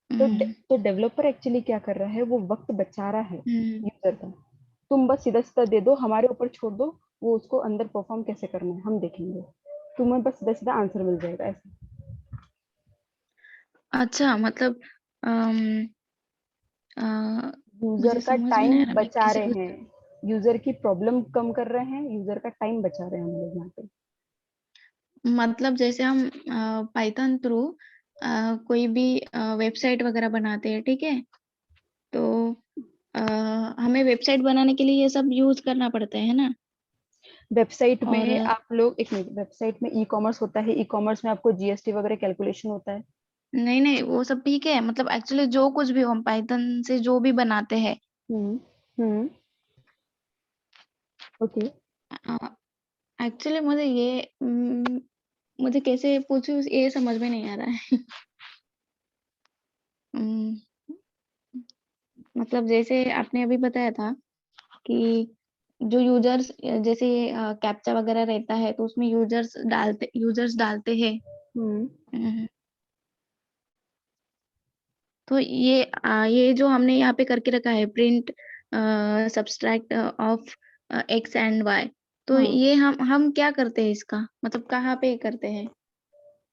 Speaker 1: तो डेवलपर एक्चुअली क्या कर रहा है, वो वक्त बचा रहा है यूजर का। तुम बस सीधा सीधा दे दो, हमारे ऊपर छोड़ दो, वो उसको अंदर परफॉर्म कैसे करना है हम देखेंगे, तुम्हें बस सीधा सीधा आंसर मिल जाएगा, ऐसा।
Speaker 2: अच्छा मतलब अम, अ,
Speaker 1: यूजर
Speaker 2: मुझे
Speaker 1: का
Speaker 2: समझ में नहीं आ
Speaker 1: टाइम
Speaker 2: रहा, मैं
Speaker 1: बचा
Speaker 2: कैसे
Speaker 1: रहे हैं, यूजर की प्रॉब्लम कम कर रहे हैं, यूजर का टाइम बचा रहे हैं हम लोग यहाँ पे।
Speaker 2: मतलब जैसे हम पाइथन थ्रू कोई भी वेबसाइट वगैरह बनाते हैं, ठीक है, तो अ, हमें वेबसाइट बनाने के लिए ये सब यूज करना पड़ता है ना।
Speaker 1: वेबसाइट
Speaker 2: और
Speaker 1: में आप लोग, एक मिनट, वेबसाइट में ई कॉमर्स होता है, ई कॉमर्स में आपको जीएसटी वगैरह कैलकुलेशन होता है।
Speaker 2: नहीं नहीं वो सब ठीक है, मतलब एक्चुअली जो कुछ भी हम पाइथन से जो भी बनाते हैं,
Speaker 1: हम्म हम्म ओके।
Speaker 2: एक्चुअली मुझे ये मुझे कैसे पूछूं ये समझ में नहीं आ रहा है। अम, मतलब जैसे आपने अभी बताया था कि जो यूजर्स जैसे कैप्चा वगैरह रहता है तो उसमें यूजर्स डालते हैं। तो ये जो हमने यहाँ पे करके रखा है print subtract of X and Y, तो
Speaker 1: हाँ।
Speaker 2: ये हम क्या करते हैं इसका, मतलब कहाँ पे करते हैं?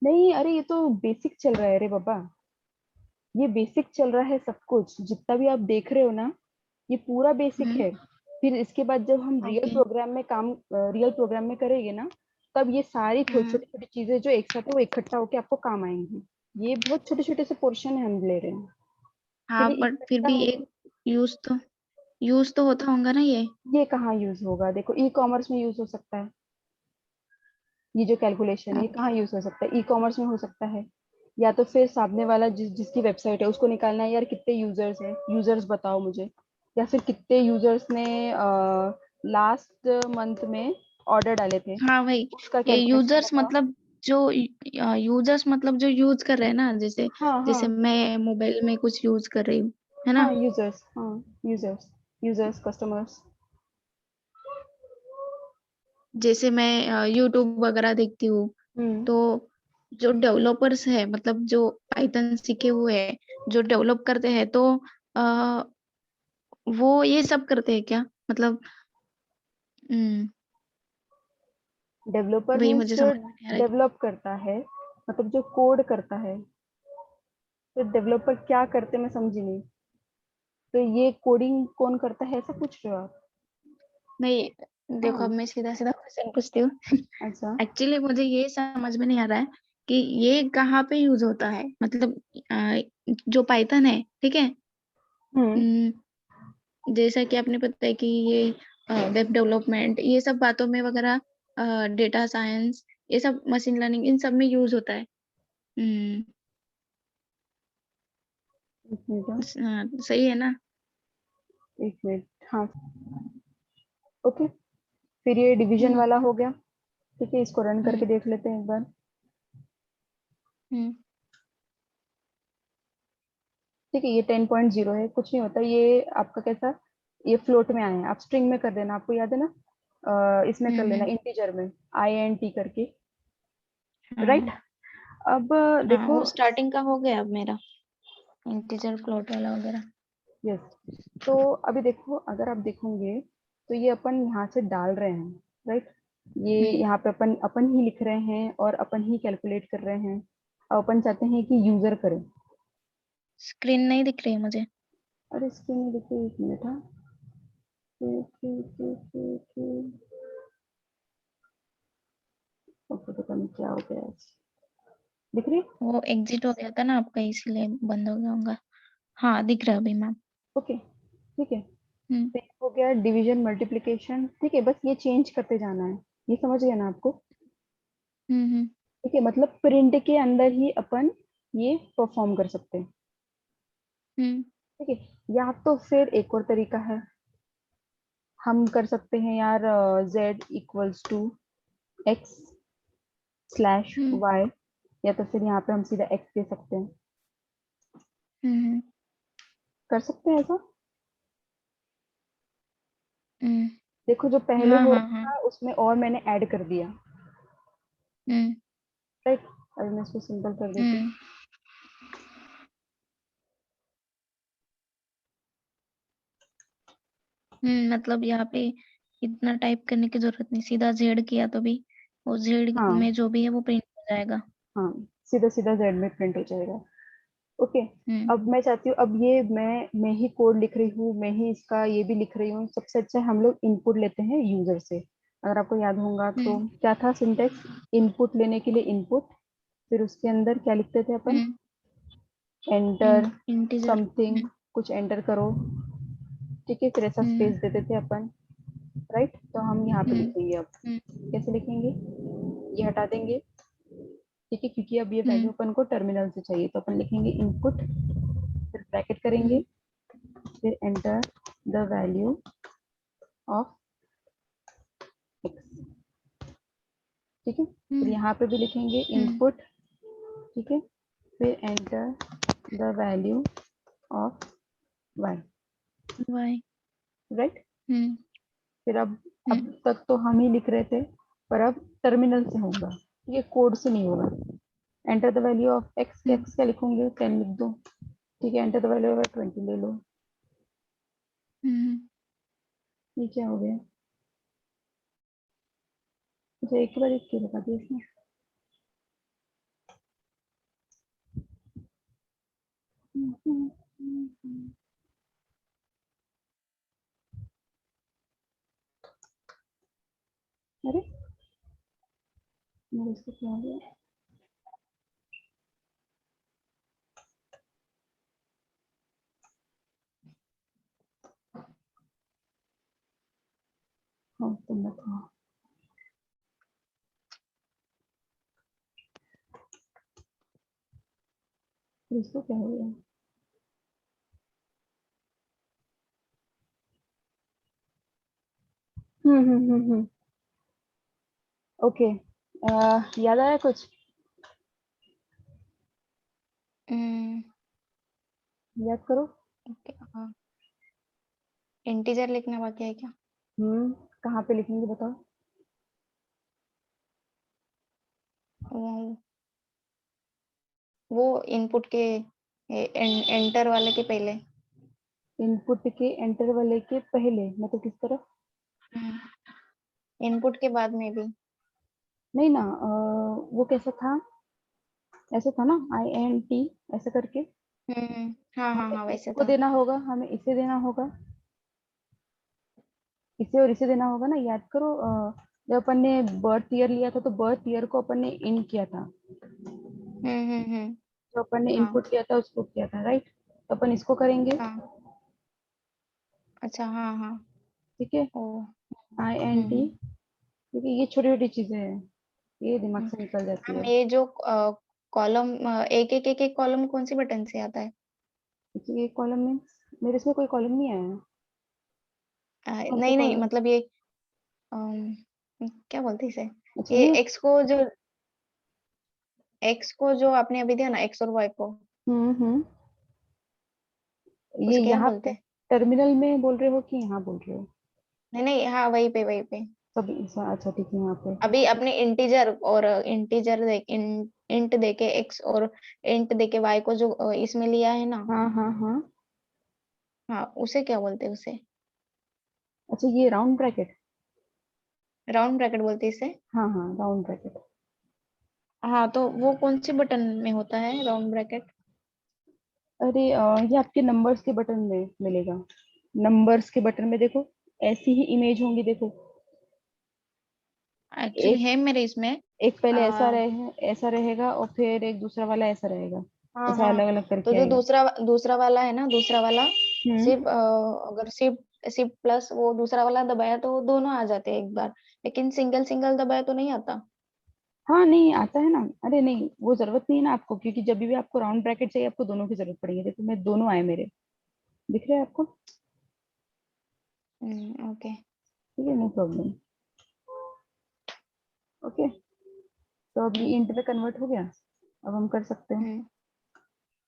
Speaker 1: नहीं, अरे ये तो बेसिक चल रहा है रे बाबा, ये बेसिक चल रहा है सब कुछ, जितना भी आप देख रहे हो ना, ये पूरा बेसिक है। फिर इसके बाद जब हम
Speaker 2: ओके।
Speaker 1: रियल प्रोग्राम में करेंगे ना, तब ये सारी छोटी छोटी छोटी चीजें जो एक साथ है वो इकट्ठा होके आपको काम आएंगी। ये बहुत छोटे छोटे से पोर्शन है हम ले रहे हैं।
Speaker 2: हाँ,
Speaker 1: फिर ये
Speaker 2: बट फिर
Speaker 1: इकट्ठा
Speaker 2: भी
Speaker 1: होके,
Speaker 2: एक यूज तो होता होगा ना ये।
Speaker 1: ये कहाँ यूज होगा? देखो, ई कॉमर्स में यूज हो सकता है, ये जो कैलकुलेशन है ये
Speaker 2: ओके।
Speaker 1: कहाँ यूज हो सकता है? ई कॉमर्स में हो सकता है, या तो फिर सामने वाला जिसकी वेबसाइट है उसको निकालना है, यार कितने यूजर्स हैं, यूजर्स बताओ मुझे, या फिर कितने यूजर्स ने लास्ट मंथ में ऑर्डर डाले थे,
Speaker 2: हाँ भाई,
Speaker 1: उसका
Speaker 2: ये
Speaker 1: कैलकुलेशन
Speaker 2: यूजर्स
Speaker 1: बताओ।
Speaker 2: मतलब जो जो यूज कर रहे हैं ना, जैसे
Speaker 1: हाँ
Speaker 2: जैसे
Speaker 1: हाँ
Speaker 2: मैं मोबाइल में कुछ यूज कर रही हूँ, है ना?
Speaker 1: हाँ, यूजर्स, हाँ, यूजर्स, यूजर्स, कस्टमर्स।
Speaker 2: जैसे मैं यूट्यूब वगैरह देखती हूँ,
Speaker 1: हम्म।
Speaker 2: तो जो डेवलपर्स है, मतलब जो पाइथन सीखे हुए हैं, जो डेवलप करते हैं, तो आ, वो ये सब करते हैं क्या, मतलब? हम्म,
Speaker 1: डेवलपर
Speaker 2: वही
Speaker 1: मीन्स
Speaker 2: मुझे
Speaker 1: जो
Speaker 2: समझ में नहीं आ रहा है।
Speaker 1: डेवलप करता है, मतलब जो कोड करता है। तो डेवलपर क्या करते, मैं समझी नहीं। तो ये कोडिंग कौन करता है, ऐसा पूछ रहे हो आप?
Speaker 2: नहीं, देखो, अब
Speaker 1: हाँ।
Speaker 2: मैं सीधा सीधा क्वेश्चन पूछती हूँ।
Speaker 1: अच्छा।
Speaker 2: एक्चुअली मुझे ये समझ में नहीं आ रहा है कि ये कहाँ पे यूज होता है, मतलब जो पाइथन है, ठीक है।
Speaker 1: हम्म।
Speaker 2: जैसा कि आपने पता है कि ये वेब डेवलपमेंट, ये सब बातों में वगैरह, डेटा साइंस, ये सब मशीन लर्निंग, इन सब में यूज होता है। हम्म,
Speaker 1: एक मिनट हाँ,
Speaker 2: सही है ना?
Speaker 1: एक मिनट, हाँ। ओके, फिर ये डिवीजन
Speaker 2: हम्म।
Speaker 1: वाला हो गया। ठीक है, इसको रन
Speaker 2: हम्म।
Speaker 1: करके देख लेते हैं एक बार।
Speaker 2: हम्म।
Speaker 1: ठीक है, ये 10.0 है, कुछ नहीं होता ये आपका कैसा, ये फ्लोट में आया है, आप स्ट्रिंग में कर देना, आपको याद है ना? इसमें कर लेना,
Speaker 2: हम्म।
Speaker 1: इंटीजर में, INT करके। राइट।
Speaker 2: हाँ।
Speaker 1: अब
Speaker 2: हाँ,
Speaker 1: देखो,
Speaker 2: वो स्टार्टिंग का हो गया अब मेरा, इंटीजर फ्लोट वाला वगैरह।
Speaker 1: यस, तो अभी देखो, अगर आप देखोगे तो ये अपन यहाँ से डाल रहे हैं, राइट। ये
Speaker 2: हम्म।
Speaker 1: यहाँ पे अपन अपन ही लिख रहे हैं और अपन ही कैलकुलेट कर रहे हैं, और अपन चाहते हैं कि यूजर करे।
Speaker 2: स्क्रीन नहीं दिख रही है मुझे।
Speaker 1: अरे इसके में देखिए, एक मिनट, हाँ। ओके, पता नहीं क्या हो गया आज। दिख रही?
Speaker 2: वो एग्जिट हो गया था ना आपका, इसीलिए बंद हो गया होगा। हाँ, दिख रहा है अभी मैम।
Speaker 1: ओके, ठीक है।
Speaker 2: हम्म।
Speaker 1: तो ये हो गया डिवीजन मल्टीप्लिकेशन, ठीक है, बस ये चेंज करते जाना है। ये समझ गया ना आपको?
Speaker 2: हम्म।
Speaker 1: ठीक है, मतलब प्रिंट के अंदर ही अपन ये परफॉर्म कर सकते हैं।
Speaker 2: हम्म।
Speaker 1: ठीक है, या तो फिर एक और तरीका है, हम कर सकते हैं यार, z = x/y,
Speaker 2: हम्म।
Speaker 1: या तो फिर यहाँ पे हम सीधा x दे सकते हैं।
Speaker 2: हम्म।
Speaker 1: कर सकते हैं ऐसा।
Speaker 2: हम्म।
Speaker 1: देखो, जो पहले
Speaker 2: हाँ,
Speaker 1: हो
Speaker 2: हाँ,
Speaker 1: रहा
Speaker 2: हाँ।
Speaker 1: था उसमें और मैंने ऐड कर दिया।
Speaker 2: हम्म।
Speaker 1: राइट। अभी मैं इसको सिंपल कर देती हूँ।
Speaker 2: हम्म। मतलब यहाँ पे इतना टाइप करने की जरूरत नहीं, सीधा जेड किया तो भी वो जेड
Speaker 1: हाँ
Speaker 2: में जो भी है वो प्रिंट हो जाएगा।
Speaker 1: हाँ, सीधा सीधा z में प्रिंट हो जाएगा। ओके।
Speaker 2: हम्म।
Speaker 1: अब मैं चाहती हूँ, अब ये मैं ही कोड लिख रही हूँ, मैं ही इसका ये भी लिख रही हूँ, सबसे अच्छा हम लोग इनपुट लेते हैं यूजर से। अगर आपको याद होगा तो
Speaker 2: हम्म।
Speaker 1: क्या था सिंटेक्स, इनपुट लेने के लिए इनपुट, फिर उसके अंदर क्या लिखते थे अपन,
Speaker 2: हम्म।
Speaker 1: Enter
Speaker 2: integer.
Speaker 1: समथिंग, कुछ एंटर करो। ठीक है, फिर ऐसा
Speaker 2: हम्म।
Speaker 1: स्पेस देते थे अपन। राइट, तो हम यहाँ पे
Speaker 2: हम्म।
Speaker 1: लिखेंगे अब।
Speaker 2: हम्म।
Speaker 1: कैसे लिखेंगे? ये हटा देंगे, ठीक है, क्योंकि अब ये वैल्यू
Speaker 2: हम्म।
Speaker 1: अपन को टर्मिनल से चाहिए, तो अपन लिखेंगे इनपुट, फिर ब्रैकेट करेंगे,
Speaker 2: हम्म।
Speaker 1: फिर enter the value of x. ठीक है, फिर
Speaker 2: हम्म।
Speaker 1: यहाँ पे भी लिखेंगे
Speaker 2: हम्म।
Speaker 1: इनपुट। ठीक है, फिर enter the value of Y.
Speaker 2: Y.
Speaker 1: Right.
Speaker 2: Hmm.
Speaker 1: फिर अब तक तो हम ही लिख रहे थे, पर अब टर्मिनल से होगा, ये कोड से नहीं होगा। Enter the value of x, x क्या लिखूंगे, 10 लिख दो, ठीक है। एंटर द वैल्यू ऑफ 20 ले लो, ये क्या हो गया? अच्छा, एक के बाद एक क्यों लगा दिया इसने? अरे मेरे इसको क्या हो गया? हाँ तुम बताओ, इसको क्या हो गया? ओके, याद आया कुछ? याद करो।
Speaker 2: ओके, हाँ, इंटीजर लिखना बाकी है क्या?
Speaker 1: कहाँ पे लिखेंगे बताओ?
Speaker 2: वो वो इनपुट के एंटर वाले के पहले।
Speaker 1: इनपुट के एंटर वाले के पहले, मतलब किस तरफ?
Speaker 2: इनपुट के बाद में भी।
Speaker 1: नहीं ना, वो कैसा था, ऐसा था ना, INT ऐसा करके।
Speaker 2: हाँ हाँ
Speaker 1: हमें
Speaker 2: हाँ, वैसे
Speaker 1: इसको
Speaker 2: था।
Speaker 1: देना होगा, हमें इसे देना होगा, इसे और इसे देना होगा ना, याद करो। जब अपन ने बर्थ ईयर लिया था तो बर्थ ईयर को अपन ने इन किया था,
Speaker 2: हम्म।
Speaker 1: जो अपन ने
Speaker 2: हाँ
Speaker 1: इनपुट किया था उसको किया था, राइट? तो अपन इसको करेंगे,
Speaker 2: हाँ, अच्छा, हाँ हाँ।
Speaker 1: ठीक है।
Speaker 2: ओ।
Speaker 1: INT,
Speaker 2: हम्म
Speaker 1: क्योंकि ये छोटी छोटी चीजें हैं, ये दिमाग
Speaker 2: हम्म।
Speaker 1: से निकल जाती
Speaker 2: हम
Speaker 1: है।
Speaker 2: ये जो कॉलम, एक एक कॉलम कौन सी बटन से आता है?
Speaker 1: क्योंकि ये कॉलम में, मेरे इसमें कोई कॉलम नहीं आया है। कौन सा
Speaker 2: नहीं नहीं,
Speaker 1: कॉलम?
Speaker 2: मतलब ये अम, क्या बोलते हैं इसे?
Speaker 1: अच्छा
Speaker 2: ये
Speaker 1: ये,
Speaker 2: एक्स को जो आपने अभी दिया ना, एक्स और वाई को,
Speaker 1: ये
Speaker 2: उसे क्या
Speaker 1: यहाँ
Speaker 2: बोलते
Speaker 1: पे
Speaker 2: हैं?
Speaker 1: टर्मिनल में बोल रहे हो कि यहाँ बोल रहे हो?
Speaker 2: नहीं नहीं, हाँ, वही पे।
Speaker 1: सब अच्छा ठीक है, यहाँ पे।
Speaker 2: अभी अपने इंटीजर और इंटीजर इंट देके एक्स और इंट देके वाई को जो इसमें लिया है ना,
Speaker 1: हाँ हाँ हाँ।
Speaker 2: हाँ, उसे क्या बोलते हैं उसे?
Speaker 1: अच्छा ये राउंड ब्रैकेट।
Speaker 2: राउंड ब्रैकेट बोलते हैं इसे।
Speaker 1: हाँ हाँ, राउंड ब्रैकेट।
Speaker 2: हाँ, तो वो कौन सी बटन में होता है राउंड ब्रैकेट?
Speaker 1: अरे ये आपके नंबर्स के बटन में मिलेगा, नंबर्स के बटन में देखो, ऐसी ही इमेज होंगी देखो।
Speaker 2: एक्चुअली
Speaker 1: एक
Speaker 2: है मेरे इसमें।
Speaker 1: एक पहले ऐसा
Speaker 2: आ,
Speaker 1: रहे, ऐसा रहेगा, और फिर एक दूसरा वाला ऐसा रहेगा,
Speaker 2: हाँ
Speaker 1: ऐसा
Speaker 2: हाँ,
Speaker 1: अलग अलग
Speaker 2: तो
Speaker 1: करके
Speaker 2: जो
Speaker 1: आएगा।
Speaker 2: दूसरा दूसरा वाला है ना, दूसरा वाला
Speaker 1: हम्म।
Speaker 2: सिर्फ अगर शिफ्ट शिफ्ट प्लस वो दूसरा वाला दबाया तो वो दोनों आ जाते हैं एक बार, लेकिन सिंगल सिंगल दबाया तो नहीं आता।
Speaker 1: हाँ नहीं आता है ना, अरे नहीं वो जरूरत नहीं है ना आपको, क्योंकि जब भी आपको राउंड ब्रैकेट चाहिए आपको दोनों की जरूरत पड़ेगी। देखो मैं दोनों आए मेरे, दिख रहे हैं आपको?
Speaker 2: ओके।
Speaker 1: ठीक है, नो प्रॉब्लम। ओके, तो अब ये इंट में कन्वर्ट हो गया, अब हम कर सकते हैं।
Speaker 2: हम्म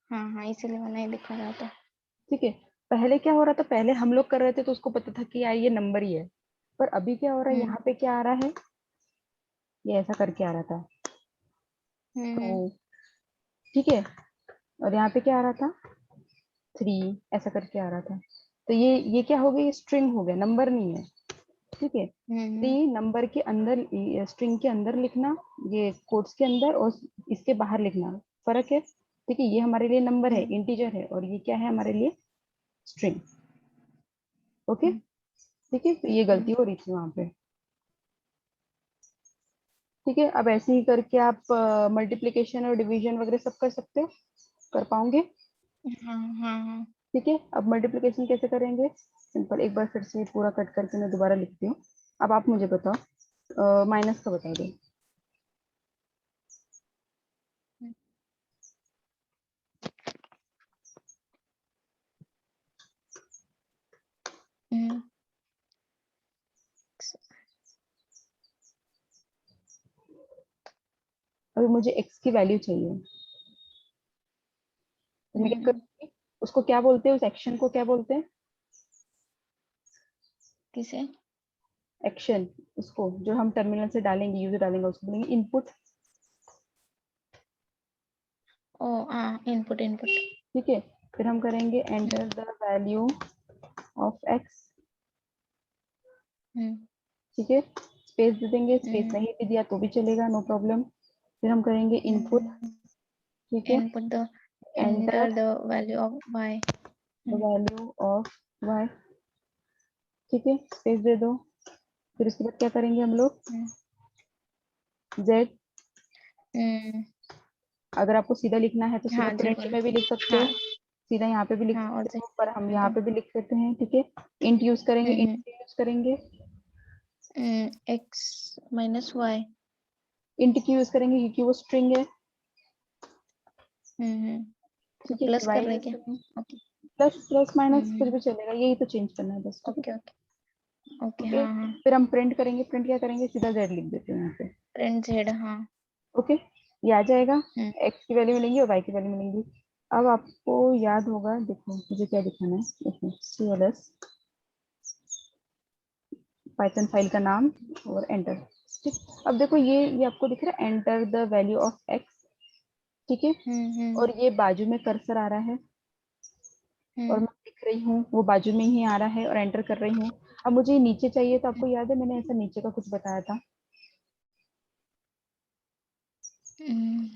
Speaker 2: हाँ हाँ, इसीलिए मैं नहीं दिखा रहा था।
Speaker 1: ठीक है, पहले क्या हो रहा था, पहले हम लोग कर रहे थे तो उसको पता था कि यार ये नंबर ही है, पर अभी क्या हो रहा है,
Speaker 2: हम्म
Speaker 1: यहाँ पे क्या आ रहा है, ये ऐसा करके आ रहा था,
Speaker 2: हम्म
Speaker 1: तो ठीक है। और यहाँ पे क्या आ रहा था, 3 ऐसा करके आ रहा था। तो ये क्या हो गया, ये स्ट्रिंग हो गया, नंबर नहीं है, ठीक है।
Speaker 2: हम्म
Speaker 1: 3 नंबर के अंदर, स्ट्रिंग के अंदर लिखना, ये कोट्स के अंदर, और इसके बाहर लिखना, फर्क है। ठीक है, ये हमारे लिए नंबर है,
Speaker 2: हम्म
Speaker 1: इंटीजर है, और ये क्या है हमारे लिए, स्ट्रिंग। ओके,
Speaker 2: हम्म
Speaker 1: ठीक है, तो ये
Speaker 2: हम्म
Speaker 1: गलती हो रही थी वहां पे। ठीक है, अब ऐसे ही करके आप मल्टीप्लिकेशन और डिवीजन वगैरह सब कर सकते हो, कर पाओगे?
Speaker 2: हाँ हाँ हाँ।
Speaker 1: ठीक है, अब मल्टीप्लिकेशन कैसे करेंगे, सिंपल, एक बार फिर से पूरा कट करके मैं दोबारा लिखती हूँ। अब आप मुझे बताओ, माइनस का बता दो।
Speaker 2: हम्म
Speaker 1: अभी मुझे एक्स की वैल्यू चाहिए, तो मैं क्या
Speaker 2: हम्म,
Speaker 1: करूँगी, उसको क्या बोलते हैं, उस एक्शन को क्या बोलते हैं?
Speaker 2: किसे?
Speaker 1: एक्शन, उसको जो हम टर्मिनल से डालेंगे, यूजर डालेंगे, उसको बोलेंगे इनपुट।
Speaker 2: Input input.
Speaker 1: ठीक है, फिर हम करेंगे enter the value of x. ठीक है, स्पेस दे देंगे, स्पेस नहीं भी दिया तो भी चलेगा, नो प्रॉब्लम। फिर हम करेंगे इनपुट। ठीक है,
Speaker 2: input the
Speaker 1: enter
Speaker 2: the value of y।
Speaker 1: The value of Y. ठीक है, स्पेस दे दो। फिर उसके बाद क्या करेंगे हम लोग, जेड। अगर आपको सीधा लिखना है तो सीधा
Speaker 2: हाँ
Speaker 1: प्रिंट
Speaker 2: जेड।
Speaker 1: में भी लिख सकते हो,
Speaker 2: हाँ
Speaker 1: सीधा यहाँ पे भी लिख
Speaker 2: हाँ और
Speaker 1: सकते
Speaker 2: जेड
Speaker 1: हो, पर हम यहाँ
Speaker 2: दो।
Speaker 1: पे भी लिख देते हैं। ठीक है, इंट यूज करेंगे, इंट यूज करेंगे,
Speaker 2: x माइनस वाई।
Speaker 1: इंट क्यों यूज करेंगे क्योंकि वो स्ट्रिंग है। ठीक है,
Speaker 2: प्लस
Speaker 1: फिर
Speaker 2: कर
Speaker 1: वाई
Speaker 2: रहे
Speaker 1: यूज
Speaker 2: क्या?
Speaker 1: करेंगे,
Speaker 2: ओके।
Speaker 1: प्लस प्लस माइनस कुछ भी चलेगा, यही तो चेंज करना है बस। ठीक है,
Speaker 2: ओके ओके ओके।
Speaker 1: ओके,
Speaker 2: हाँ हाँ।
Speaker 1: फिर हम प्रिंट करेंगे, प्रिंट क्या करेंगे, सीधा जेड लिख देते हैं यहाँ पे।
Speaker 2: Print Z. हाँ।
Speaker 1: ओके, ये आ जाएगा, एक्स की वैल्यू मिलेंगी और वाई की वैल्यू मिलेंगी। अब आपको याद होगा, देखो मुझे क्या दिखाना है, देखो CLS पाइथन फाइल का नाम और एंटर। ठीक, अब देखो ये आपको दिख रहा है enter the value of x. ठीक है, और ये बाजू में कर्सर आ रहा है और मैं लिख रही हूँ, वो बाजू में ही आ रहा है और एंटर कर रही हूँ। अब मुझे नीचे चाहिए, तो आपको याद है मैंने ऐसा नीचे का कुछ बताया था।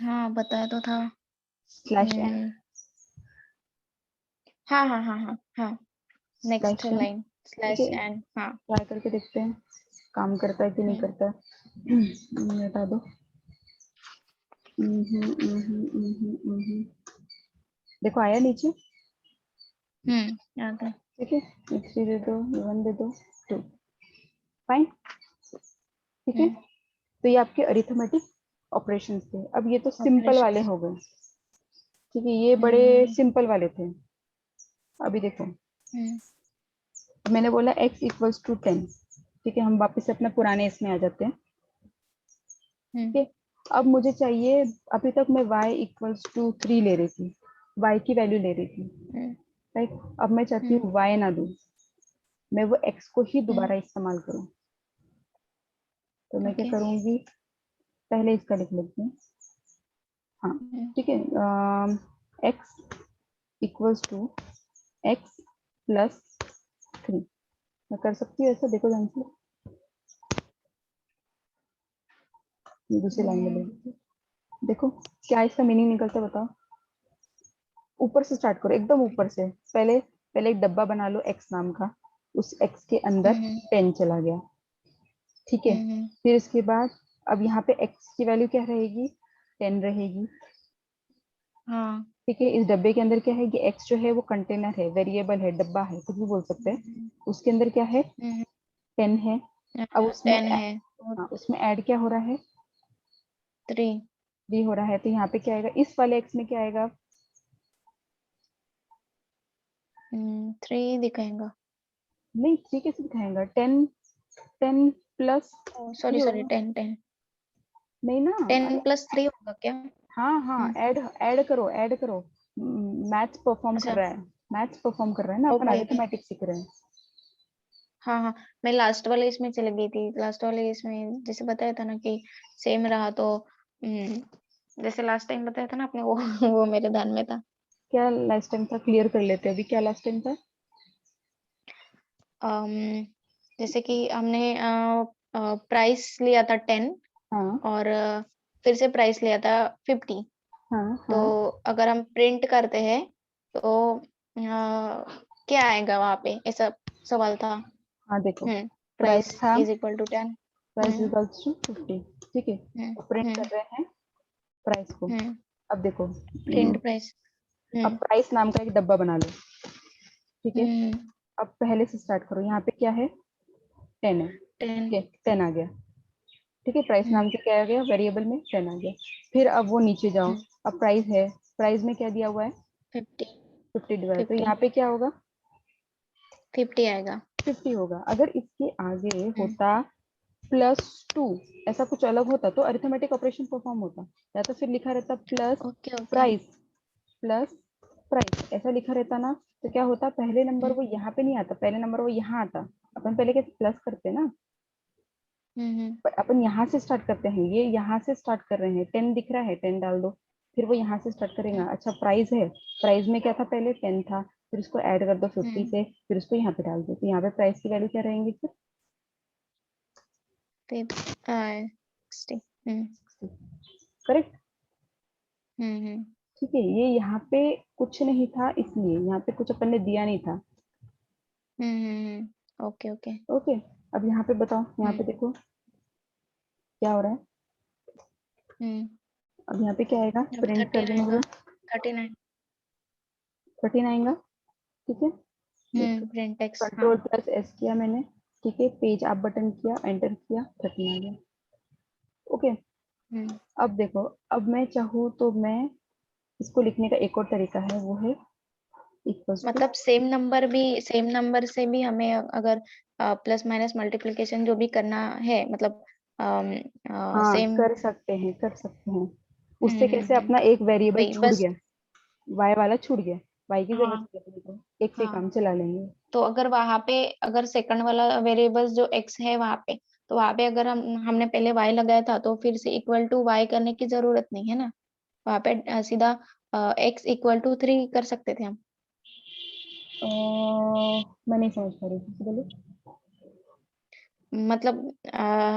Speaker 2: हाँ बताया तो था।
Speaker 1: स्लैश एन,
Speaker 2: हाँ हाँ हाँ हाँ हाँ। Next
Speaker 1: slash N.
Speaker 2: लाइन
Speaker 1: ठीक
Speaker 2: स्लैश
Speaker 1: है,
Speaker 2: एन। हाँ।
Speaker 1: ट्राई करके देखते हैं काम करता है कि नहीं करता है। बता दो। देखो आया नीचे।
Speaker 2: याद है।
Speaker 1: ठीक है, 3 दे दो, 1 दे दो, 2, फाइन। ठीक है, तो ये आपके अरिथमेटिक ऑपरेशन थे। अब ये तो सिंपल वाले
Speaker 2: ऑपरेशंस।
Speaker 1: हो गए। ठीक है, ये बड़े सिंपल वाले थे। अभी देखो, मैंने बोला x इक्वल्स टू 10। ठीक है, हम वापस से अपना पुराने इसमें आ जाते हैं। ठीक है, अब मुझे चाहिए, अभी तक मैं y इक्वल्स टू 3 ले रही थी, y की वैल्यू ले रही थी। राइट, अब मैं चाहती हूँ y ना दूं, मैं वो x को ही दोबारा इस्तेमाल करूँ। तो मैं क्या करूंगी, पहले इसका लिख लेती हूँ। हाँ, ठीक है, x equals to x plus 3। मैं कर सकती हूँ ऐसा, देखो ध्यान से, दूसरी लाइन में ले लेती हूँ। देखो क्या इसका मीनिंग निकलता है, बताओ। ऊपर से स्टार्ट करो, एकदम ऊपर से। पहले पहले एक डब्बा बना लो x नाम का, उस x के अंदर 10 चला गया। ठीक है, फिर इसके बाद अब यहाँ पे x की वैल्यू क्या रहेगी, 10 रहेगी।
Speaker 2: हाँ।
Speaker 1: ठीक है, इस डब्बे के अंदर क्या है कि x जो है वो कंटेनर है, वेरिएबल है, डब्बा है, कुछ भी बोल सकते हैं। उसके अंदर क्या है, 10 है। अब उसमें
Speaker 2: 10 है।
Speaker 1: हाँ, उसमें ऐड क्या हो रहा है,
Speaker 2: 3।
Speaker 1: 3 हो रहा है। तो यहाँ पे क्या आएगा, इस वाले x में क्या आएगा,
Speaker 2: 3 दिखाएगा।
Speaker 1: नहीं 3 कैसे दिखाएगा, 10, 10 प्लस
Speaker 2: सॉरी
Speaker 1: 3
Speaker 2: सॉरी
Speaker 1: होगा।
Speaker 2: 10
Speaker 1: नहीं ना,
Speaker 2: 10
Speaker 1: अरे
Speaker 2: प्लस 3 होगा क्या?
Speaker 1: हाँ हाँ, ऐड ऐड करो, ऐड करो। मैथ्स परफॉर्म कर
Speaker 2: अच्छा।
Speaker 1: रहा है, मैथ्स परफॉर्म कर रहा है ना, अपन
Speaker 2: ओके ओके।
Speaker 1: अरिथमेटिक सीख रहे हैं।
Speaker 2: हाँ हाँ। मैं लास्ट वाले इसमें चली गई थी, लास्ट वाले इसमें जैसे बताया था ना कि सेम रहा तो जैसे लास्ट टाइम बताया था ना आपने वो वो मेरे ध्यान में था।
Speaker 1: क्या लास्ट टाइम था, क्लियर कर लेते हैं अभी, क्या लास्ट टाइम था।
Speaker 2: जैसे कि हमने प्राइस लिया था 10
Speaker 1: हाँ
Speaker 2: और फिर से प्राइस लिया था 50।
Speaker 1: हाँ
Speaker 2: तो
Speaker 1: हाँ
Speaker 2: अगर हम प्रिंट करते हैं तो क्या आएगा वहां पे, ऐसा सवाल था।
Speaker 1: हाँ, देखो
Speaker 2: प्राइस
Speaker 1: प्राइस था,
Speaker 2: is equal to 10।
Speaker 1: Price equals to 50। ठीक है, तो प्रिंट कर रहे हैं प्राइस को। अब देखो,
Speaker 2: प्रिंट प्राइस।
Speaker 1: अब प्राइस नाम का एक डब्बा बना लो। ठीक है, अब पहले से स्टार्ट करो, यहाँ पे क्या है, 10 है।
Speaker 2: 10।
Speaker 1: ठीक है, 10 आ गया। ठीक है, प्राइस नाम से क्या आ गया, वेरिएबल में 10 आ गया। फिर अब वो नीचे जाओ, अब प्राइस है, प्राइस में क्या दिया हुआ है,
Speaker 2: 50
Speaker 1: 50 डिवाइड, तो
Speaker 2: 50
Speaker 1: यहाँ पे क्या होगा,
Speaker 2: 50 आएगा।
Speaker 1: 50 होगा। अगर इसके आगे होता +2, ऐसा कुछ अलग होता तो अरिथमेटिक ऑपरेशन परफॉर्म होता, या तो फिर लिखा रहता plus
Speaker 2: okay okay.
Speaker 1: Price, plus price, ऐसा लिखा रहता ना, तो क्या होता, पहले नंबर वो यहाँ पे नहीं आता, पहले नंबर वो यहाँ आता। अपन पहले कैसे प्लस करते ना, पर अपन यहाँ से स्टार्ट करते हैं, ये यहाँ से स्टार्ट कर रहे हैं, 10 दिख रहा है, 10 डाल दो, फिर वो यहाँ से स्टार्ट करेगा। अच्छा प्राइस है, प्राइस में क्या था पहले 10 था, फिर उसको ऐड कर दो 50 से, फिर उसको यहाँ पे डाल दो, तो यहाँ पे प्राइस की वैल्यू क्या रहेंगी फिर?
Speaker 2: 60।
Speaker 1: करेक्ट।
Speaker 2: हम्म
Speaker 1: ठीक है, ये यहाँ पे कुछ नहीं था, इसलिए यहाँ पे कुछ अपन ने दिया नहीं था।
Speaker 2: Okay okay.
Speaker 1: ओके, अब यहाँ पे बताओ, यहाँ पे देखो क्या हो रहा है। अब यहाँ पे क्या आएगा,
Speaker 2: अब
Speaker 1: प्रिंट
Speaker 2: 30
Speaker 1: कर देना
Speaker 2: आएगा,
Speaker 1: मुझे,
Speaker 2: 39।
Speaker 1: 13 आएगा। ठीक है,
Speaker 2: प्रिंट टेक्स्ट, हाँ।
Speaker 1: कंट्रोल प्लस एस किया मैंने, ठीक है, पेज अप बटन किया, एंटर किया, 13 आ गया। ओके, अब देखो, अब मैं चाहूँ तो मैं इसको लिखने का एक और तरीका है, वो है इक्वल्स टू,
Speaker 2: मतलब सेम नंबर से भी हमें अगर प्लस माइनस मल्टीप्लिकेशन जो भी करना है, मतलब
Speaker 1: हाँ
Speaker 2: सेम।
Speaker 1: कर सकते हैं, कर सकते हैं। उससे कैसे, अपना एक वेरिएबल
Speaker 2: वही
Speaker 1: छूट
Speaker 2: बस।
Speaker 1: गया, वाई वाला छूट गया, वाई की जरूरत
Speaker 2: हाँ
Speaker 1: नहीं है अपने को, एक से
Speaker 2: हाँ।
Speaker 1: काम चला लेंगे।
Speaker 2: तो अगर वहां पे अगर सेकंड वाला वेरिएबल्स जो x है वहां पे, तो वहां पे अगर हमने पहले y लगाया था तो फिर से इक्वल टू y करने की जरूरत नहीं है ना। वहां पे सीधा x इक्वल टू 3 कर सकते थे हम।
Speaker 1: मैं नहीं समझ पा रही, फिर से बोलो।
Speaker 2: मतलब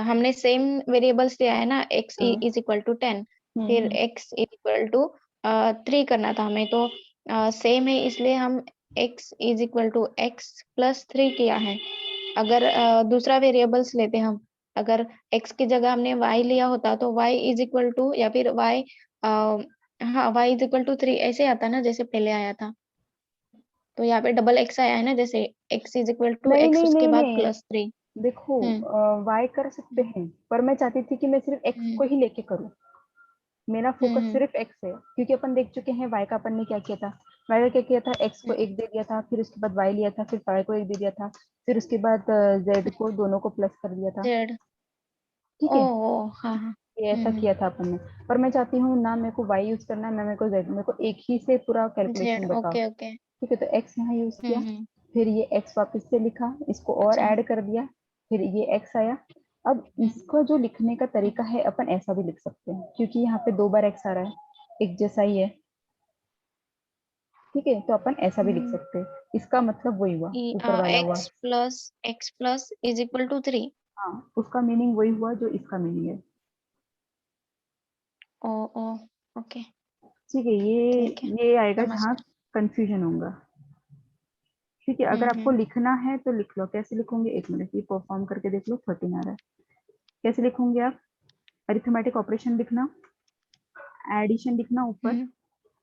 Speaker 2: हमने सेम वेरिएबल्स लिया है ना, x
Speaker 1: हाँ,
Speaker 2: इज इक्वल टू 10, फिर x इज इक्वल टू 3 करना था हमें, तो सेम है इसलिए हम x is equal to x plus 3 किया है। अगर दूसरा वेरिएबल्स लेते हम, अगर x की जगह हमने y लिया होता तो y इज इक्वल टू, या फिर y हाँ y इज इक्वल टू 3 ऐसे आता ना जैसे पहले आया था। तो यहाँ पे डबल x आया है ना, जैसे x इज इक्वल टू
Speaker 1: नहीं
Speaker 2: x
Speaker 1: नहीं
Speaker 2: उसके
Speaker 1: नहीं
Speaker 2: बाद
Speaker 1: नहीं,
Speaker 2: प्लस 3।
Speaker 1: देखो
Speaker 2: हम्म
Speaker 1: वाई कर सकते हैं, पर मैं चाहती थी कि मैं सिर्फ एक्स
Speaker 2: हम्म
Speaker 1: को ही लेके करूँ, मेरा फोकस
Speaker 2: हम्म
Speaker 1: सिर्फ एक्स है, क्योंकि अपन देख चुके हैं वाई का अपन ने क्या किया था। वाई का क्या किया था, एक्स को
Speaker 2: हम्म
Speaker 1: एक दे दिया था, फिर उसके बाद वाई लिया था, फिर वाई को एक दे दिया था, फिर उसके बाद जेड को दोनों को प्लस कर दिया था।
Speaker 2: जेड।
Speaker 1: ठीक
Speaker 2: ओ
Speaker 1: है,
Speaker 2: ओ हाँ हाँ।
Speaker 1: ये ऐसा किया था अपन ने। पर मैं चाहती हूँ ना मेरे को वाई यूज करना है, ना मेरे को जेड, मेरे को एक ही से पूरा
Speaker 2: जेड,
Speaker 1: कैलकुलेशन बताओ।
Speaker 2: Okay okay.
Speaker 1: ठीक है, तो एक्स यहाँ यूज किया, फिर ये एक्स वापस से लिखा, इसको और
Speaker 2: अच्छा।
Speaker 1: ऐड कर दिया, फिर ये एक्स आया। अब इसको जो लिखने का तरीका है, अपन ऐसा भी लिख सकते हैं, क्योंकि यहाँ पे 2 बार एक्स आ रहा है, एक जैसा ही है। ठीक है, तो अपन ऐसा भी लिख सकते हैं, इसका मतलब वही हुआ, ऊपर वाला हुआ।
Speaker 2: X plus is equal to 3।
Speaker 1: हाँ, उसका मीनिंग वही हुआ जो इसका मीनिंग है।
Speaker 2: ओ ओ ओके।
Speaker 1: ठीक है,
Speaker 2: ठीक है,
Speaker 1: ये आएगा
Speaker 2: समझ
Speaker 1: जहाँ
Speaker 2: गया।
Speaker 1: कंफ्यूजन होगा। ठीक है, अगर आपको लिखना है तो लिख लो, कैसे लिखोगे, एक मिनट, ये परफॉर्म करके देख लो, 13 आ रहा है, कैसे लिखोगे आप? अरिथमेटिक ऑपरेशन लिखना, एडिशन लिखना, ऊपर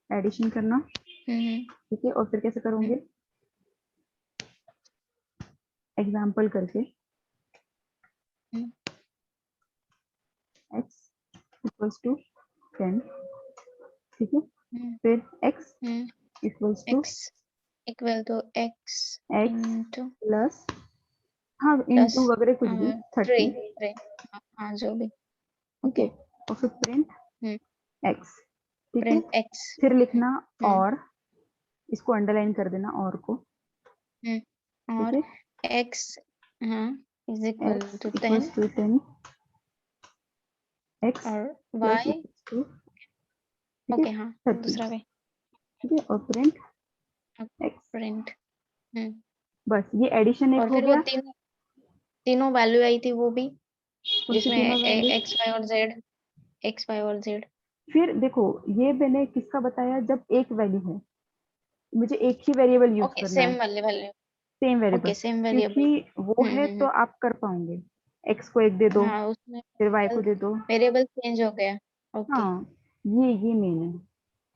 Speaker 1: एडिशन करना। ठीक है, और फिर कैसे करोगे, एग्जाम्पल करके, x इक्वल्स टू 10। ठीक है, फिर x equals to
Speaker 2: X equal to X
Speaker 1: x
Speaker 2: into
Speaker 1: plus, हाँ
Speaker 2: प्लस
Speaker 1: इंटू वगैरह कुछ भी, 30।
Speaker 2: 3। हाँ जो भी।
Speaker 1: ठीक
Speaker 2: ओके।
Speaker 1: है, और फिर प्रिंट x। ठीक है,
Speaker 2: प्रिंट एक्स।
Speaker 1: फिर लिखना और, इसको अंडरलाइन कर देना और को। ठीक
Speaker 2: और
Speaker 1: है,
Speaker 2: एक्स, हाँ, is equal
Speaker 1: x
Speaker 2: to
Speaker 1: equals
Speaker 2: 10
Speaker 1: to 10, x
Speaker 2: और
Speaker 1: प्लस
Speaker 2: वाई।
Speaker 1: इक्वल्स टू, ठीक है,
Speaker 2: ओके हाँ,
Speaker 1: 30।
Speaker 2: दूसरा वे।
Speaker 1: ठीक है, और प्रिंट x।
Speaker 2: प्रिंट।
Speaker 1: बस ये एडिशन एक
Speaker 2: और
Speaker 1: हो
Speaker 2: फिर वो
Speaker 1: गया।
Speaker 2: तीनों वैल्यू आई थी वो भी,
Speaker 1: उनकी
Speaker 2: जिसमें
Speaker 1: तीनों वैल्यू।
Speaker 2: एक्स वाई और जेड, एक्स वाई और जेड।
Speaker 1: फिर देखो, ये मैंने किसका बताया, जब एक वैल्यू है, मुझे एक ही वेरिएबल यूज
Speaker 2: ओके,
Speaker 1: करना है,
Speaker 2: सेम वाले value.
Speaker 1: Same variable,
Speaker 2: okay, same
Speaker 1: क्योंकि
Speaker 2: वेरिएबल।
Speaker 1: वो है तो आप कर पाओगे। एक्स को एक दे दो,
Speaker 2: हाँ, उसमें
Speaker 1: फिर वाई को दे दो।
Speaker 2: वेरिएबल चेंज हो गया। ओके।
Speaker 1: हाँ, ये मेन है।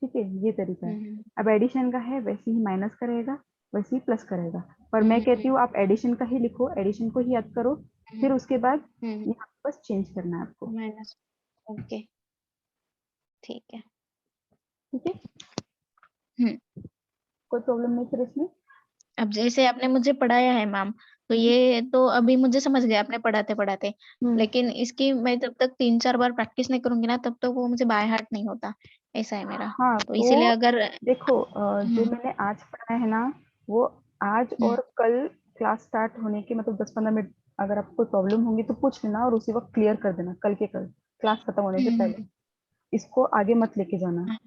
Speaker 1: ठीक है, ये तरीका है।
Speaker 2: हम्म
Speaker 1: अब एडिशन का है, वैसे ही माइनस करेगा, वैसे ही प्लस करेगा, पर मैं कहती
Speaker 2: हम्म
Speaker 1: हूँ आप एडिशन का ही लिखो, एडिशन को ही याद करो, फिर उसके बाद
Speaker 2: हम्म
Speaker 1: यहाँ बस चेंज करना है आपको।
Speaker 2: माइनस। ओके, ठीक है।
Speaker 1: ठीक है,
Speaker 2: हम्म
Speaker 1: कोई प्रॉब्लम नहीं फिर इसमें।
Speaker 2: अब जैसे आपने मुझे पढ़ाया है मैम, तो
Speaker 1: हम्म
Speaker 2: ये तो अभी मुझे समझ गया आपने पढ़ाते पढ़ाते।
Speaker 1: हम्म,
Speaker 2: लेकिन इसकी मैं जब तक 3-4 बार प्रैक्टिस नहीं करूंगी ना, तब तक वो मुझे बाय हार्ट नहीं होता। ऐसा है मेरा।
Speaker 1: हाँ
Speaker 2: तो इसीलिए
Speaker 1: तो
Speaker 2: अगर
Speaker 1: देखो, जो
Speaker 2: हम्म
Speaker 1: मैंने आज पढ़ा है ना, वो आज
Speaker 2: हम्म
Speaker 1: और कल क्लास स्टार्ट होने के मतलब 10-15 मिनट अगर आपको कोई प्रॉब्लम होगी तो पूछ लेना और उसी वक्त क्लियर कर देना, कल के कल, क्लास खत्म होने से पहले। इसको आगे मत लेके जाना,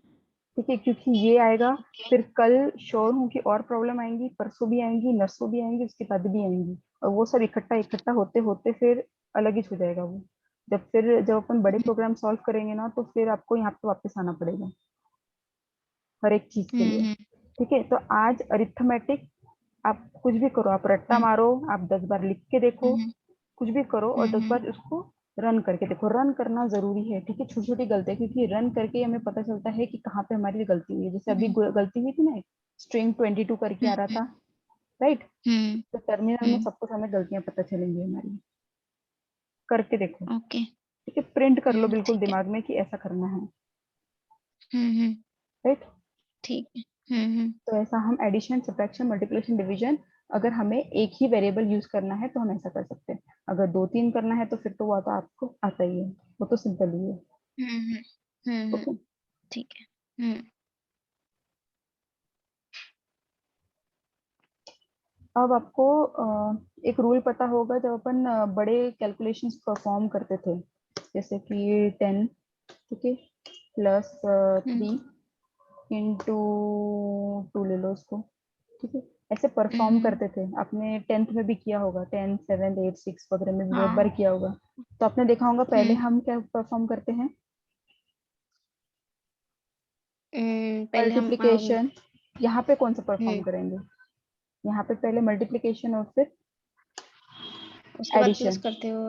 Speaker 1: ठीक है, क्योंकि ये आएगा
Speaker 2: ओके।
Speaker 1: फिर कल श्योर हूँ कि और प्रॉब्लम आएंगी, परसों भी आएंगी, नर्सों भी आएंगी, उसके बाद भी आएंगी, और वो सब इकट्ठा इकट्ठा होते होते फिर अलग ही हो जाएगा वो। जब अपन बड़े प्रोग्राम सॉल्व करेंगे ना, तो फिर आपको यहाँ पे वापस आना पड़ेगा हर एक चीज के लिए। ठीक है, तो आज अरिथमेटिक आप कुछ भी करो, आप रट्टा मारो, आप 10 बार लिख के देखो, कुछ भी करो, और 10 बार उसको रन करके देखो। रन करना जरूरी है, ठीक है, छोटी छोटी गलतियां, क्योंकि रन करके हमें पता चलता है कि कहाँ पे हमारी गलती हुई है। जैसे अभी गलती हुई थी ना, स्ट्रिंग 22 करके आ रहा था, राइट? तो टर्मिनल में सब कुछ हमें गलतियां पता चलेंगी हमारी, करके देखो।
Speaker 2: ओके।
Speaker 1: ठीक है, प्रिंट कर लो बिल्कुल
Speaker 2: ठीक है।
Speaker 1: दिमाग में कि ऐसा करना है,
Speaker 2: हम्म।
Speaker 1: राइट?
Speaker 2: ठीक है।
Speaker 1: तो ऐसा हम एडिशन, सब्ट्रैक्शन, मल्टीप्लिकेशन, डिवीजन, अगर हमें एक ही वेरिएबल यूज करना है तो हम ऐसा कर सकते हैं। अगर 2-3 करना है तो फिर तो वो तो आपको आता ही है, वो तो सिंपल ही है। ओके,
Speaker 2: ठीक है।
Speaker 1: अब आपको एक रूल पता होगा, जब अपन बड़े कैलकुलेशंस परफॉर्म करते थे, जैसे कि 10, ठीक है, प्लस 3 इंटू 2 ले लो उसको, ठीक है, ऐसे परफॉर्म करते थे। आपने 10th में भी किया होगा, 10, 7, 8, 6 वगैरह में भी बहुत बार
Speaker 2: हाँ।
Speaker 1: किया होगा। तो आपने देखा होगा पहले हम क्या परफॉर्म करते हैं,
Speaker 2: पहले हम
Speaker 1: मल्टीप्लिकेशन। यहाँ पे कौन सा परफॉर्म
Speaker 2: हम्म,
Speaker 1: करेंगे? यहाँ पे पहले मल्टीप्लिकेशन और फिर
Speaker 2: उसके बाद प्लस
Speaker 1: एडिशन,
Speaker 2: करते हो।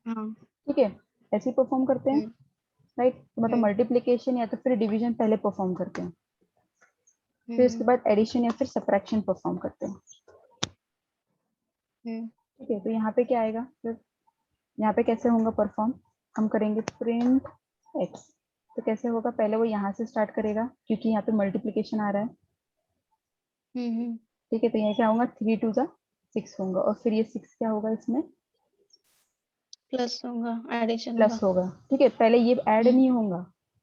Speaker 2: हाँ।
Speaker 1: ठीक है, ऐसे ही परफॉर्म करते हैं,
Speaker 2: हम्म,
Speaker 1: राइट? तो मतलब
Speaker 2: हम्म,
Speaker 1: मल्टीप्लिकेशन या तो फिर डिवीजन पहले परफॉर्म करते हैं, फिर उसके
Speaker 2: हम्म,
Speaker 1: बाद एडिशन या फिर सब्ट्रैक्शन परफॉर्म करते हैं।
Speaker 2: हम्म,
Speaker 1: ठीक है, तो यहाँ पे क्या आएगा फिर? यहाँ पे कैसे होगा परफॉर्म? हम करेंगे प्रिंट एक्स। तो कैसे होगा? पहले वो यहाँ से स्टार्ट करेगा, क्योंकि यहाँ पे मल्टीप्लिकेशन आ रहा है,
Speaker 2: हम्म,
Speaker 1: ठीक है, तो यहाँ क्या होगा? 3 2 6 होगा, और फिर ये 6 क्या होगा इसमें?
Speaker 2: प्लस होगा, एडिशन
Speaker 1: प्लस
Speaker 2: होगा।
Speaker 1: होगा, ठीक है। पहले ये ऐड
Speaker 2: हम्म,
Speaker 1: नहीं होगा,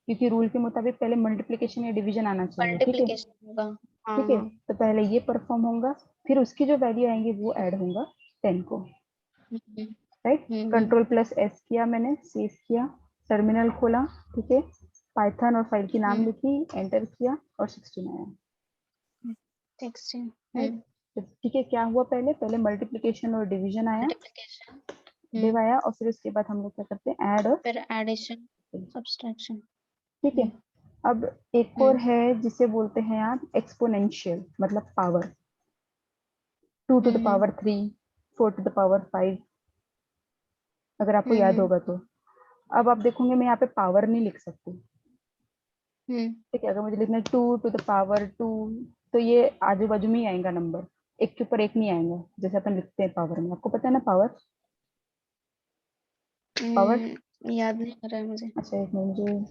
Speaker 1: क्योंकि रूल के मुताबिक पहले मल्टीप्लिकेशन या डिवीजन आना चाहिए, ठीक है।
Speaker 2: मल्टीप्लिकेशन होगा। हाँ
Speaker 1: ठीक है,
Speaker 2: हाँ।
Speaker 1: तो पहले ये परफॉर्म होगा, फिर उसकी जो वैल्यू आएंगी वो ऐड होगा 10 को,
Speaker 2: हम्म,
Speaker 1: राइट?
Speaker 2: हम्म,
Speaker 1: कंट्रोल प्लस एस किया मैंने, सेव किया, टर्मिनल खोला, ठीक है, पाइथन और फाइल की नाम
Speaker 2: हम्म,
Speaker 1: लिखी, एंटर किया, और 16 आया,
Speaker 2: 16।
Speaker 1: राइट? तो ठीक है, क्या हुआ? पहले पहले मल्टीप्लिकेशन और डिवीजन आया,
Speaker 2: मल्टीप्लिकेशन।
Speaker 1: डिव आया, और फिर उसके बाद हम लोग क्या करते हैं? ऐड और,
Speaker 2: फिर एडिशन, सब्सट्रैक्शन।
Speaker 1: ठीक है। अब एक और
Speaker 2: हम्म,
Speaker 1: है जिसे बोलते हैं आप एक्सपोनेंशियल, मतलब power, 2 to the power 3, 4 to the power 5, अगर आपको याद
Speaker 2: हम्म,
Speaker 1: होगा तो। अब आप देखोगे मैं यहाँ पे पावर नहीं लिख सकती,
Speaker 2: हम्म,
Speaker 1: ठीक है। अगर मुझे लिखना है 2 to the power 2, तो ये आजू बाजू में ही आएगा नंबर, एक के ऊपर एक नहीं आएगा, जैसे अपन लिखते हैं पावर में। आपको पता है ना पावर? पावर,
Speaker 2: याद नहीं आ रहा है मुझे।
Speaker 1: अच्छा एक मिनट, मुझे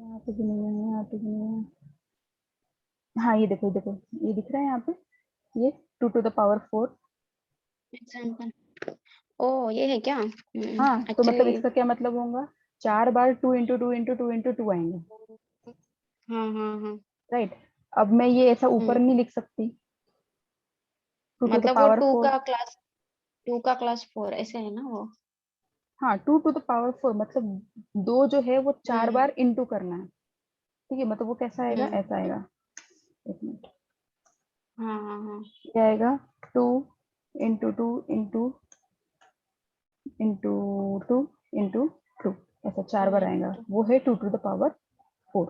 Speaker 1: यहाँ पे भी नहीं है, यहाँ पे भी नहीं है। हाँ ये देखो, देखो, ये दिख रहा है यहाँ पे, ये 2 to the power 4।
Speaker 2: एग्जाम्पल। ओ ये है क्या?
Speaker 1: हाँ, तो मतलब
Speaker 2: एक्चुअली।
Speaker 1: इसका क्या मतलब होगा? 4 बार 2 into 2 into 2 into 2 आएंगे,
Speaker 2: हाँ हाँ हाँ।
Speaker 1: राइट? अब मैं ये ऐसा ऊपर नहीं लिख सकती, टू टू द
Speaker 2: मतलब वो
Speaker 1: पावर
Speaker 2: टू
Speaker 1: फोर
Speaker 2: का क्लास, 2 का क्लास 4 ऐसे है ना वो?
Speaker 1: हाँ, 2 to the power 4 मतलब दो जो है वो 4 बार
Speaker 2: हम्म,
Speaker 1: इंटू करना है, ठीक है। मतलब वो कैसा आएगा?
Speaker 2: हम्म,
Speaker 1: ऐसा आएगा, एक मिनट,
Speaker 2: हाँ हाँ हाँ।
Speaker 1: ये आएगा 2 into 2 into 2 into 2, ऐसा 4 बार आएगा,
Speaker 2: टू।
Speaker 1: वो है 2 to the power 4,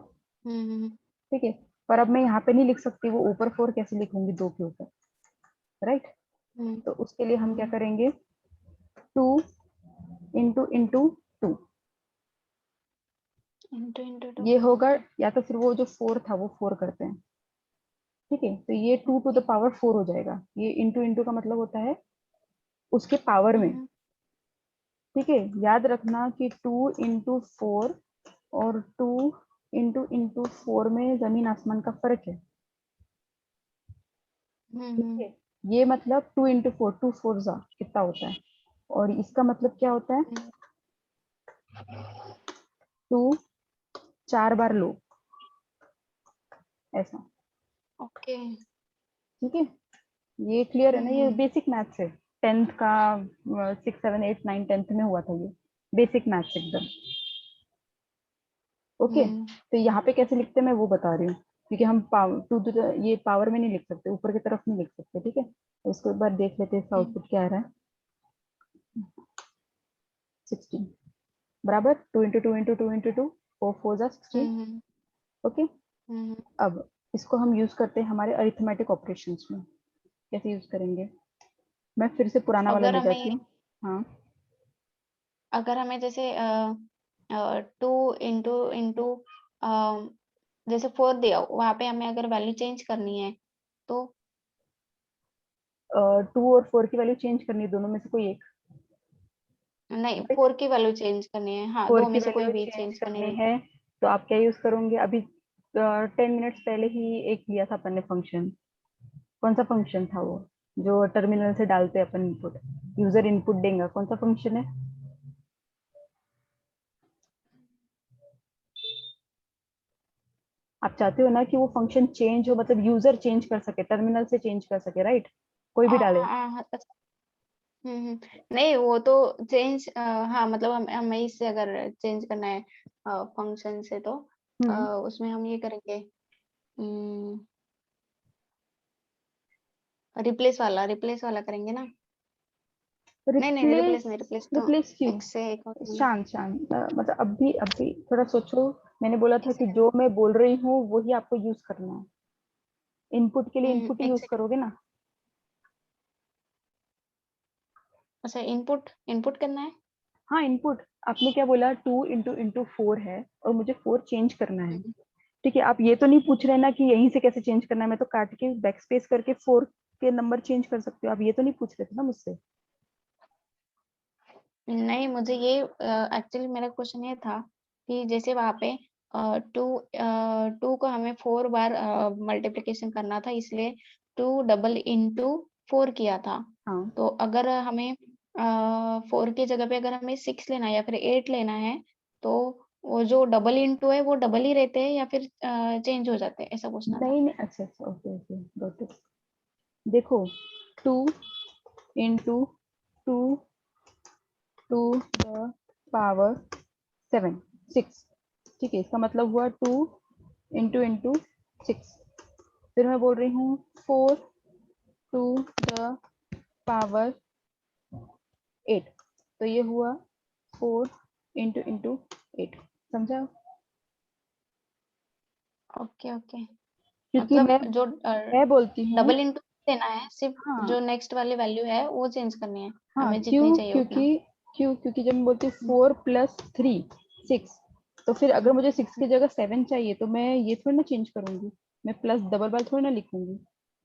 Speaker 2: हम्म,
Speaker 1: ठीक है। पर अब मैं यहाँ पे नहीं लिख सकती, वो ऊपर 4 कैसे लिखूंगी दो के ऊपर, राइट?
Speaker 2: हम्म,
Speaker 1: तो उसके लिए हम क्या
Speaker 2: हम्म,
Speaker 1: करेंगे? 2 into 2,
Speaker 2: इंटू इंटू टू।
Speaker 1: ये होगा,
Speaker 2: ओके।
Speaker 1: या तो फिर वो जो 4 था वो 4 करते हैं, ठीक है, तो ये 2 to the power 4 हो जाएगा। ये इंटू इंटू का मतलब होता है उसके पावर में। ठीक है, याद रखना कि 2 into 4 और 2 into 4 में जमीन आसमान का फर्क है। ठीक है, ये मतलब 2 into 4, 2 4 जा कितना होता है, और इसका मतलब क्या होता है, 2 4 बार लो, ऐसा।
Speaker 2: ओके।
Speaker 1: ठीक है, ये क्लियर है ना, ये बेसिक मैथ्स है, 10th का 6 7 8 9 10th में हुआ था ये, बेसिक मैथ्स एकदम। ओके, तो यहाँ पे कैसे लिखते हैं मैं वो बता रही हूँ, क्योंकि हम टू ये पावर में नहीं लिख सकते, ऊपर की तरफ नहीं लिख सकते। ठीक है, तो इसको एक बार देख लेते हैं इसका आउटपुट क्या आ रहा है। 16 बराबर 2 into 2 into 2 into 2, 4 4 जा 16। ओके, अब इसको हम यूज करते हैं हमारे अरिथमेटिक ऑपरेशंस में। कैसे यूज करेंगे, मैं फिर से पुराना वाला
Speaker 2: अगर
Speaker 1: ले जाती
Speaker 2: हमें
Speaker 1: हूँ। हाँ,
Speaker 2: अगर हमें जैसे 2 इंटू जैसे 4 दिया, वहां पे हमें अगर वैल्यू चेंज करनी है तो
Speaker 1: 2 और 4 की वैल्यू चेंज करनी है, दोनों में से कोई एक।
Speaker 2: नहीं, 4 की वैल्यू चेंज करनी है। हाँ,
Speaker 1: 4
Speaker 2: दो
Speaker 1: की
Speaker 2: में से कोई
Speaker 1: वैल्यू
Speaker 2: भी
Speaker 1: चेंज
Speaker 2: चेंज करनी
Speaker 1: करनी
Speaker 2: है।
Speaker 1: है, तो आप क्या यूज करोगे अभी, 10 मिनट्स पहले ही एक लिया था अपन ने फंक्शन, कौन सा फंक्शन था वो, जो टर्मिनल से डालते हैं अपन इनपुट, यूजर इनपुट देगा, कौन सा फंक्शन है। आप चाहते हो ना कि वो फंक्शन चेंज हो, मतलब यूजर चेंज कर सके, टर्मिनल से चेंज कर सके, राइट, कोई भी
Speaker 2: हाँ
Speaker 1: डाले।
Speaker 2: हाँ हाँ, अच्छा। नहीं, वो तो चेंज, हाँ मतलब हमें इससे अगर चेंज करना है फंक्शन से, तो
Speaker 1: हम्म,
Speaker 2: उसमें हम ये करेंगे, रिप्लेस वाला करेंगे ना। नहीं नहीं,
Speaker 1: रिप्लेस,
Speaker 2: रिप्लेस नहीं, रिप्लेस तो
Speaker 1: रिप्लेस क्यों,
Speaker 2: एक से एक होता है ना।
Speaker 1: शांत शांत, मतलब अभी अभी थोड़ा सोचो, मैंने बोला था
Speaker 2: एक
Speaker 1: कि
Speaker 2: सेकंड।
Speaker 1: जो मैं बोल रही हूँ वही आपको यूज करना है, इनपुट के लिए इनपुट ही
Speaker 2: एक
Speaker 1: यूज
Speaker 2: सेकंड।
Speaker 1: करोगे ना।
Speaker 2: अच्छा, इनपुट इनपुट करना है।
Speaker 1: हाँ, इनपुट, आपने क्या बोला, 2 into 4 है और मुझे 4 चेंज करना है।
Speaker 2: हम्म,
Speaker 1: ठीक है, आप ये तो नहीं पूछ रहे ना कि यहीं से कैसे चेंज करना है, मैं तो काट के बैक स्पेस करके 4 के नंबर चेंज कर सकते हो, आप ये तो नहीं पूछ रहे थे ना मुझसे।
Speaker 2: नहीं, मुझे ये एक्चुअली मेरा क्वेश्चन ये था कि जैसे वहां पे टू टू को हमें 4 बार मल्टीप्लिकेशन करना था, इसलिए 2 डबल इंटू 4 किया था।
Speaker 1: हाँ,
Speaker 2: तो अगर हमें 4 की जगह पे अगर हमें 6 लेना है या फिर 8 लेना है, तो वो जो डबल इंटू है वो डबल ही रहते हैं या फिर चेंज हो जाते हैं, ऐसा पूछना था।
Speaker 1: नहीं नहीं, अच्छा अच्छा, ओके ओके, गॉट इट। देखो, 2 into 2 टू द पावर 7 6, ठीक है, इसका मतलब हुआ 2 into 6। फिर मैं बोल रही हूँ 4 टू द पावर 8, तो ये हुआ 4 into 8, समझा।
Speaker 2: Okay okay.
Speaker 1: क्योंकि
Speaker 2: मतलब जो
Speaker 1: मैं बोलती हूँ,
Speaker 2: डबल इंटू देना है, सिर्फ
Speaker 1: हाँ
Speaker 2: जो नेक्स्ट वाली वैल्यू है वो चेंज करनी है,
Speaker 1: हाँ,
Speaker 2: हमें जितनी
Speaker 1: क्यों,
Speaker 2: चाहिए
Speaker 1: क्योंकि
Speaker 2: उतना।
Speaker 1: क्योंकि जब मैं बोलती हूँ
Speaker 2: हम्म,
Speaker 1: 4 + 3 6, तो फिर अगर मुझे 6
Speaker 2: हम्म,
Speaker 1: की जगह 7 चाहिए तो मैं ये थोड़ी ना चेंज करूंगी, मैं प्लस डबल बार थोड़ी ना लिखूंगी,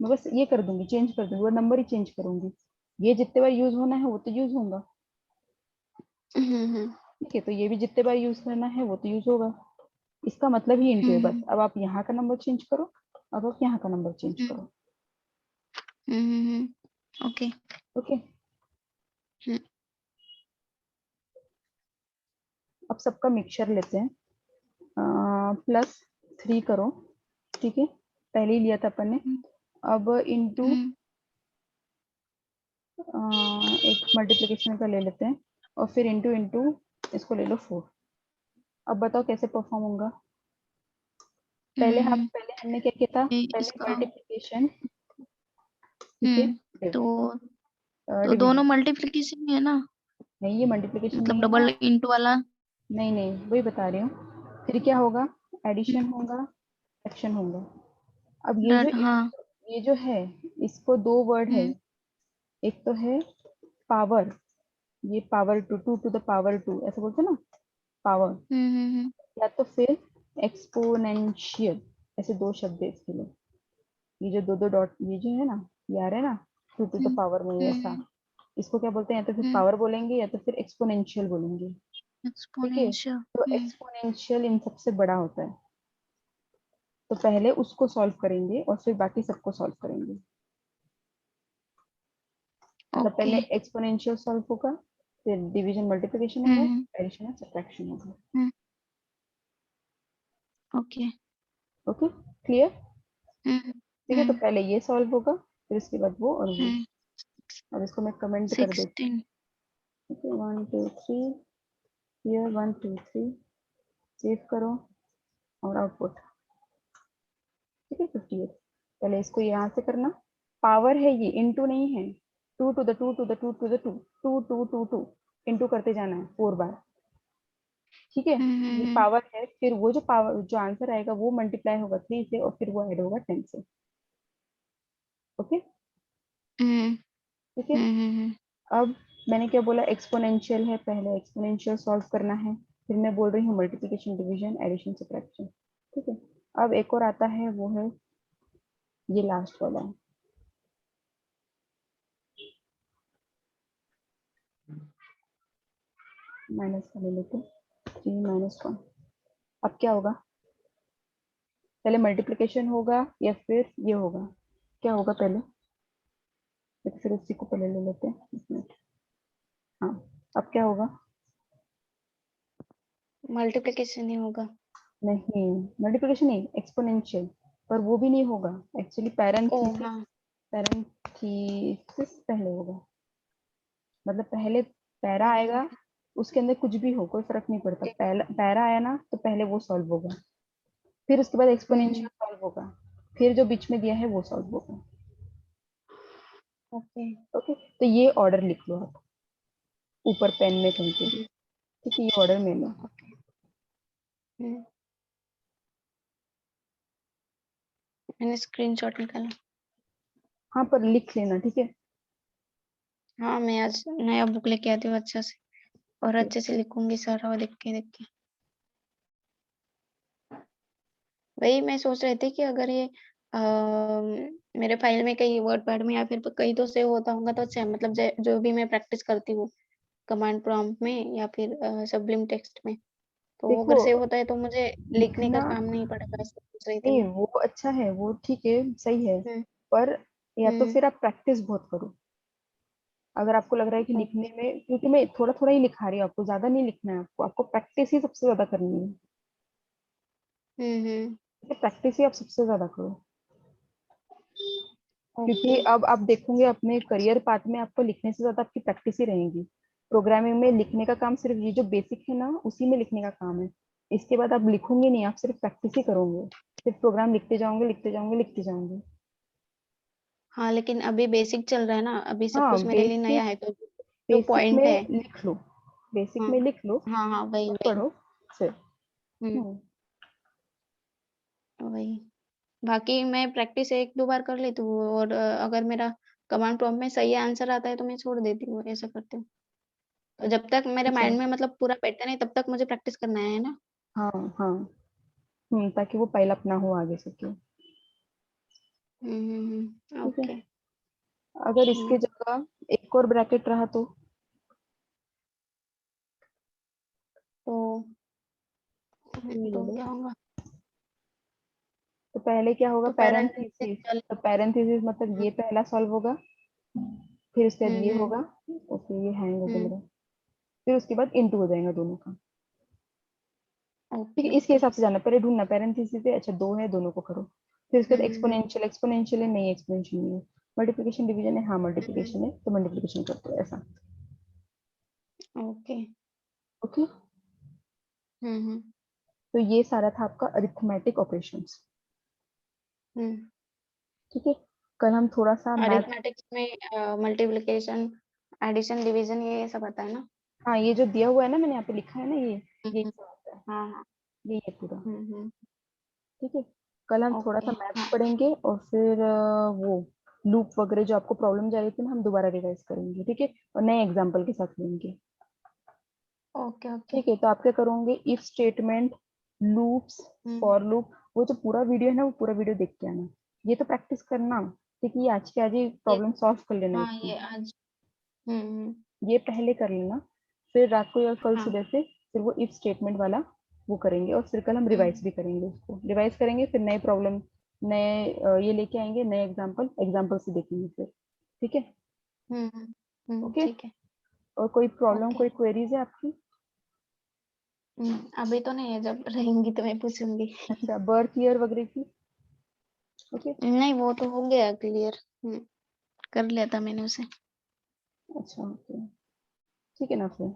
Speaker 1: मैं बस ये कर दूंगी, चेंज कर दूंगी, वो नंबर ही चेंज करूंगी, ये जितने बार यूज होना है वो तो यूज होगा।
Speaker 2: हम्म,
Speaker 1: ठीक है, तो ये भी जितने बार यूज करना है वो तो यूज होगा, इसका मतलब ही इंटू है बस।
Speaker 2: हम्म,
Speaker 1: अब आप यहाँ का नंबर चेंज करो, अब आप यहाँ का नंबर चेंज
Speaker 2: हम्म,
Speaker 1: करो।
Speaker 2: ओके।
Speaker 1: ओके,
Speaker 2: हम्म,
Speaker 1: अब सबका मिक्सचर लेते हैं, +3 करो, ठीक है, पहले ही लिया था अपन ने।
Speaker 2: हम्म,
Speaker 1: अब इंटू
Speaker 2: हम्म,
Speaker 1: एक मल्टीप्लिकेशन का ले लेते हैं, और फिर इंटू इंटू इसको ले लो 4। अब बताओ कैसे परफॉर्म होगा। पहले हमने क्या किया था, पहले
Speaker 2: इसका
Speaker 1: मल्टीप्लिकेशन, ठीक है,
Speaker 2: तो दोनों
Speaker 1: डिवीजन,
Speaker 2: मल्टीप्लिकेशन ही है ना,
Speaker 1: नहीं ये मल्टीप्लिकेशन
Speaker 2: मतलब
Speaker 1: नहीं है ना,
Speaker 2: डबल इंटू वाला।
Speaker 1: नहीं नहीं वही बता रही हूँ। फिर क्या होगा, एडिशन होगा, सब्ट्रैक्शन होगा। अब
Speaker 2: डट, हाँ।
Speaker 1: ये जो है, इसको दो वर्ड है,
Speaker 2: हम्म,
Speaker 1: एक तो है पावर, ये पावर 2, 2 to the power 2 ऐसा बोलते हैं ना, पावर,
Speaker 2: हम्म,
Speaker 1: या तो फिर एक्सपोनेंशियल, ऐसे दो शब्द है इसके लिए, ये जो दो डॉट ये जो है ना, ये आ रहे हैं ना 2 to the power में, ऐसा इसको क्या बोलते हैं? या तो फिर पावर बोलेंगे या तो फिर एक्सपोनेंशियल बोलेंगे। ठीक है,
Speaker 2: एक्सपोनेंशियल।
Speaker 1: तो एक्सपोनेंशियल इन सबसे बड़ा होता है, तो पहले उसको सॉल्व करेंगे और फिर बाकी सबको सॉल्व करेंगे। मतलब पहले एक्सपोनेंशियल सॉल्व होगा, फिर डिवीजन मल्टीप्लिकेशन होगा, एडिशन और सब्ट्रैक्शन होगा।
Speaker 2: ओके।
Speaker 1: Okay, clear? ठीक है, तो पहले ये सॉल्व होगा, फिर इसके बाद वो और वो। अब इसको मैं कमेंट कर देती हूँ। ठीक है, 1 2 3, हियर 1 2 3, सेव करो और आउटपुट। ठीक है, 58। पहले इसको यहाँ से करना, पावर है ये, इनटू नहीं है। 2 to the 2 to the 2 to the 2, 2 2 2 2 into करते जाना है 4 बार। ठीक है, ये पावर है, फिर वो जो पावर जो आंसर आएगा वो मल्टीप्लाई होगा 3 से और फिर वो ऐड होगा 10 से। ओके, ठीक है। अब मैंने क्या बोला? एक्सपोनेंशियल है, पहले एक्सपोनेंशियल सॉल्व करना है, फिर मैं बोल रही हूँ मल्टीप्लिकेशन, डिवीजन, एडिशन, सब्ट्रैक्शन। ठीक है, अब एक और आता है, वो है ये लास्ट वाला है, माइनस का ले लेते, 3 - 1। अब क्या होगा? पहले मल्टीप्लिकेशन होगा या फिर ये होगा? क्या होगा पहले? तो फिर उसी को पहले ले लेते हैं, एक मिनट। हाँ, अब क्या होगा?
Speaker 2: मल्टीप्लिकेशन ही होगा।
Speaker 1: नहीं, मल्टीप्लिकेशन नहीं, एक्सपोनेंशियल। पर वो भी नहीं होगा एक्चुअली, पैरेंथेसिस पहले होगा। मतलब पहले पैरा आएगा, उसके अंदर कुछ भी हो कोई फर्क नहीं पड़ता, पहला पैरा आया ना तो पहले वो सॉल्व होगा, फिर उसके बाद एक्सपोनेंशियल सॉल्व होगा, फिर जो बीच में दिया है वो सॉल्व होगा।
Speaker 2: ओके।
Speaker 1: ओके, तो ये ऑर्डर लिख लो आप ऊपर पेन में कहीं पे। ठीक है, ये ऑर्डर में लो।
Speaker 2: मैंने स्क्रीनशॉट निकाला।
Speaker 1: हाँ, पर लिख लेना, ठीक है।
Speaker 2: हाँ, मैं आज नया बुक लेके आती हूँ अच्छा से, और
Speaker 1: Okay.
Speaker 2: अच्छे से लिखूंगी सारा, और देख के। वही मैं सोच रही थी कि अगर ये मेरे फाइल में कहीं वर्ड पैड में या फिर कहीं तो सेव होता होगा तो अच्छा है। मतलब जो भी मैं प्रैक्टिस करती हूँ कमांड प्रॉम्प्ट में या फिर सबलिम टेक्स्ट में, तो वो
Speaker 1: देखो,
Speaker 2: अगर सेव होता है तो मुझे लिखने का
Speaker 1: लिखना
Speaker 2: काम नहीं पड़ेगा, ऐसा सोच रही थी
Speaker 1: नहीं,
Speaker 2: मैं।
Speaker 1: वो अच्छा है, वो ठीक है, सही है।
Speaker 2: हम्म
Speaker 1: पर या तो
Speaker 2: हम्म
Speaker 1: फिर आप प्रैक्टिस बहुत करो। अगर आपको लग रहा है कि लिखने
Speaker 2: ओके।
Speaker 1: में, क्योंकि मैं थोड़ा थोड़ा ही लिखा रही हूँ, आपको ज्यादा नहीं लिखना है, आपको प्रैक्टिस ही सबसे ज्यादा करनी है।
Speaker 2: हम्म।
Speaker 1: प्रैक्टिस ही आप सबसे ज्यादा करो, क्योंकि
Speaker 2: ओके।
Speaker 1: अब आप देखोगे अपने करियर पाथ में आपको लिखने से ज्यादा आपकी प्रैक्टिस ही रहेगी। प्रोग्रामिंग में लिखने का काम सिर्फ ये जो बेसिक है ना, उसी में लिखने का काम है। इसके बाद आप लिखोगे नहीं, आप सिर्फ प्रैक्टिस ही करोगे, सिर्फ प्रोग्राम लिखते जाओगे, लिखते जाओगे, लिखते जाओगे।
Speaker 2: हाँ, लेकिन अभी बेसिक चल रहा है ना, अभी सब
Speaker 1: हाँ,
Speaker 2: कुछ मेरे लिए नया
Speaker 1: बेसिक
Speaker 2: है, तो जो
Speaker 1: बेसिक
Speaker 2: पॉइंट है।
Speaker 1: में लिख लो, बेसिक
Speaker 2: हाँ
Speaker 1: में लिख लो,
Speaker 2: हाँ हाँ, वही
Speaker 1: और
Speaker 2: वही।
Speaker 1: पढ़ो फिर।
Speaker 2: हम्म
Speaker 1: हम्म,
Speaker 2: वही। बाकी मैं प्रैक्टिस एक दो बार कर लेती हूँ, और अगर मेरा कमांड प्रॉम्प्ट में सही आंसर आता है तो मैं छोड़ देती हूँ, ऐसा करती हूँ। तो जब तक मेरे
Speaker 1: अच्छा,
Speaker 2: माइंड में मतलब पूरा पैटर्न है तब तक मुझे प्रैक्टिस करना है ना।
Speaker 1: हाँ हाँ, ताकि वो पहला अपना हो आगे सके। ठीक है,
Speaker 2: ओके।
Speaker 1: अगर इसके
Speaker 2: हम्म
Speaker 1: जगह एक और ब्रैकेट रहा तो
Speaker 2: तो
Speaker 1: ये ले लो।
Speaker 2: क्या होगा?
Speaker 1: तो पहले क्या होगा?
Speaker 2: तो पैरेंथेसिस
Speaker 1: पैरेंथेसिस।
Speaker 2: चल।
Speaker 1: तो पैरेंथेसिस मतलब
Speaker 2: हम्म
Speaker 1: ये पहला सॉल्व होगा, फिर उसके बाद ये
Speaker 2: हम्म
Speaker 1: होगा। ओके, ये हैंग हो गया
Speaker 2: हम्म
Speaker 1: मेरा। फिर उसके बाद इंटू हो जाएगा दोनों का। ठीक
Speaker 2: ओके
Speaker 1: है, इसके
Speaker 2: ओके।
Speaker 1: हिसाब से जाना, पहले ढूंढना पैरेंथेसिस है, अच्छा दो है, दोनों को करो। फिर उसके बाद
Speaker 2: हम्म
Speaker 1: एक्सपोनेंशियल, एक्सपोनेंशियल है नहीं, एक्सपोनेंशियल नहीं है। मल्टीप्लिकेशन, डिवीजन है, हाँ
Speaker 2: हम्म
Speaker 1: मल्टीप्लिकेशन है, तो मल्टीप्लिकेशन करते हो ऐसा।
Speaker 2: ओके।
Speaker 1: ओके,
Speaker 2: हम्म
Speaker 1: तो ये सारा था आपका अरिथमेटिक ऑपरेशंस।
Speaker 2: हम्म
Speaker 1: ठीक है, कल हम थोड़ा सा मैथ।
Speaker 2: अरिथमेटिक्स में मल्टीप्लिकेशन, एडिशन, डिवीजन, ये सब आता है ना?
Speaker 1: हाँ, ये जो दिया हुआ है ना, मैंने यहाँ पे लिखा है ना, ये
Speaker 2: हम्म
Speaker 1: सब आता है,
Speaker 2: हाँ हाँ।
Speaker 1: ये है पूरा।
Speaker 2: हम्म।
Speaker 1: ठीक है, कल हम थोड़ा
Speaker 2: ओके।
Speaker 1: सा मैथ्स
Speaker 2: हाँ।
Speaker 1: पढ़ेंगे और फिर वो लूप वगैरह जो आपको प्रॉब्लम जा रही थी ना, हम दोबारा रिवाइज करेंगे। ठीक है, और नए एग्जाम्पल के साथ लेंगे।
Speaker 2: Okay okay.
Speaker 1: ठीक है, तो आप क्या करोगे? If statement, loops,
Speaker 2: hmm
Speaker 1: for loop, वो जो पूरा वीडियो है ना, वो पूरा वीडियो देख के आना। ये तो प्रैक्टिस करना, ठीक है, ये आज के आज ही
Speaker 2: ये
Speaker 1: प्रॉब्लम सॉल्व कर लेना
Speaker 2: हाँ
Speaker 1: इसकी,
Speaker 2: ये आज
Speaker 1: ये पहले कर लेना, फिर रात को या कल
Speaker 2: हाँ
Speaker 1: सुबह से फिर वो इफ स्टेटमेंट वाला वो करेंगे, और फिर कल हम रिवाइज भी करेंगे, उसको रिवाइज करेंगे, फिर नए प्रॉब्लम, नए ये लेके आएंगे, नए एग्जाम्पल, एग्जाम्पल से देखेंगे फिर, ठीक है। ओके,
Speaker 2: ठीक है।
Speaker 1: और कोई प्रॉब्लम,
Speaker 2: ओके।
Speaker 1: कोई क्वेरीज है आपकी?
Speaker 2: अभी तो नहीं है, जब रहेंगी तो मैं पूछूंगी।
Speaker 1: अच्छा, बर्थ ईयर वगैरह की? ओके,
Speaker 2: नहीं वो तो हो गया क्लियर, कर लिया था मैंने उसे।
Speaker 1: अच्छा, ओके, ठीक है ना फिर।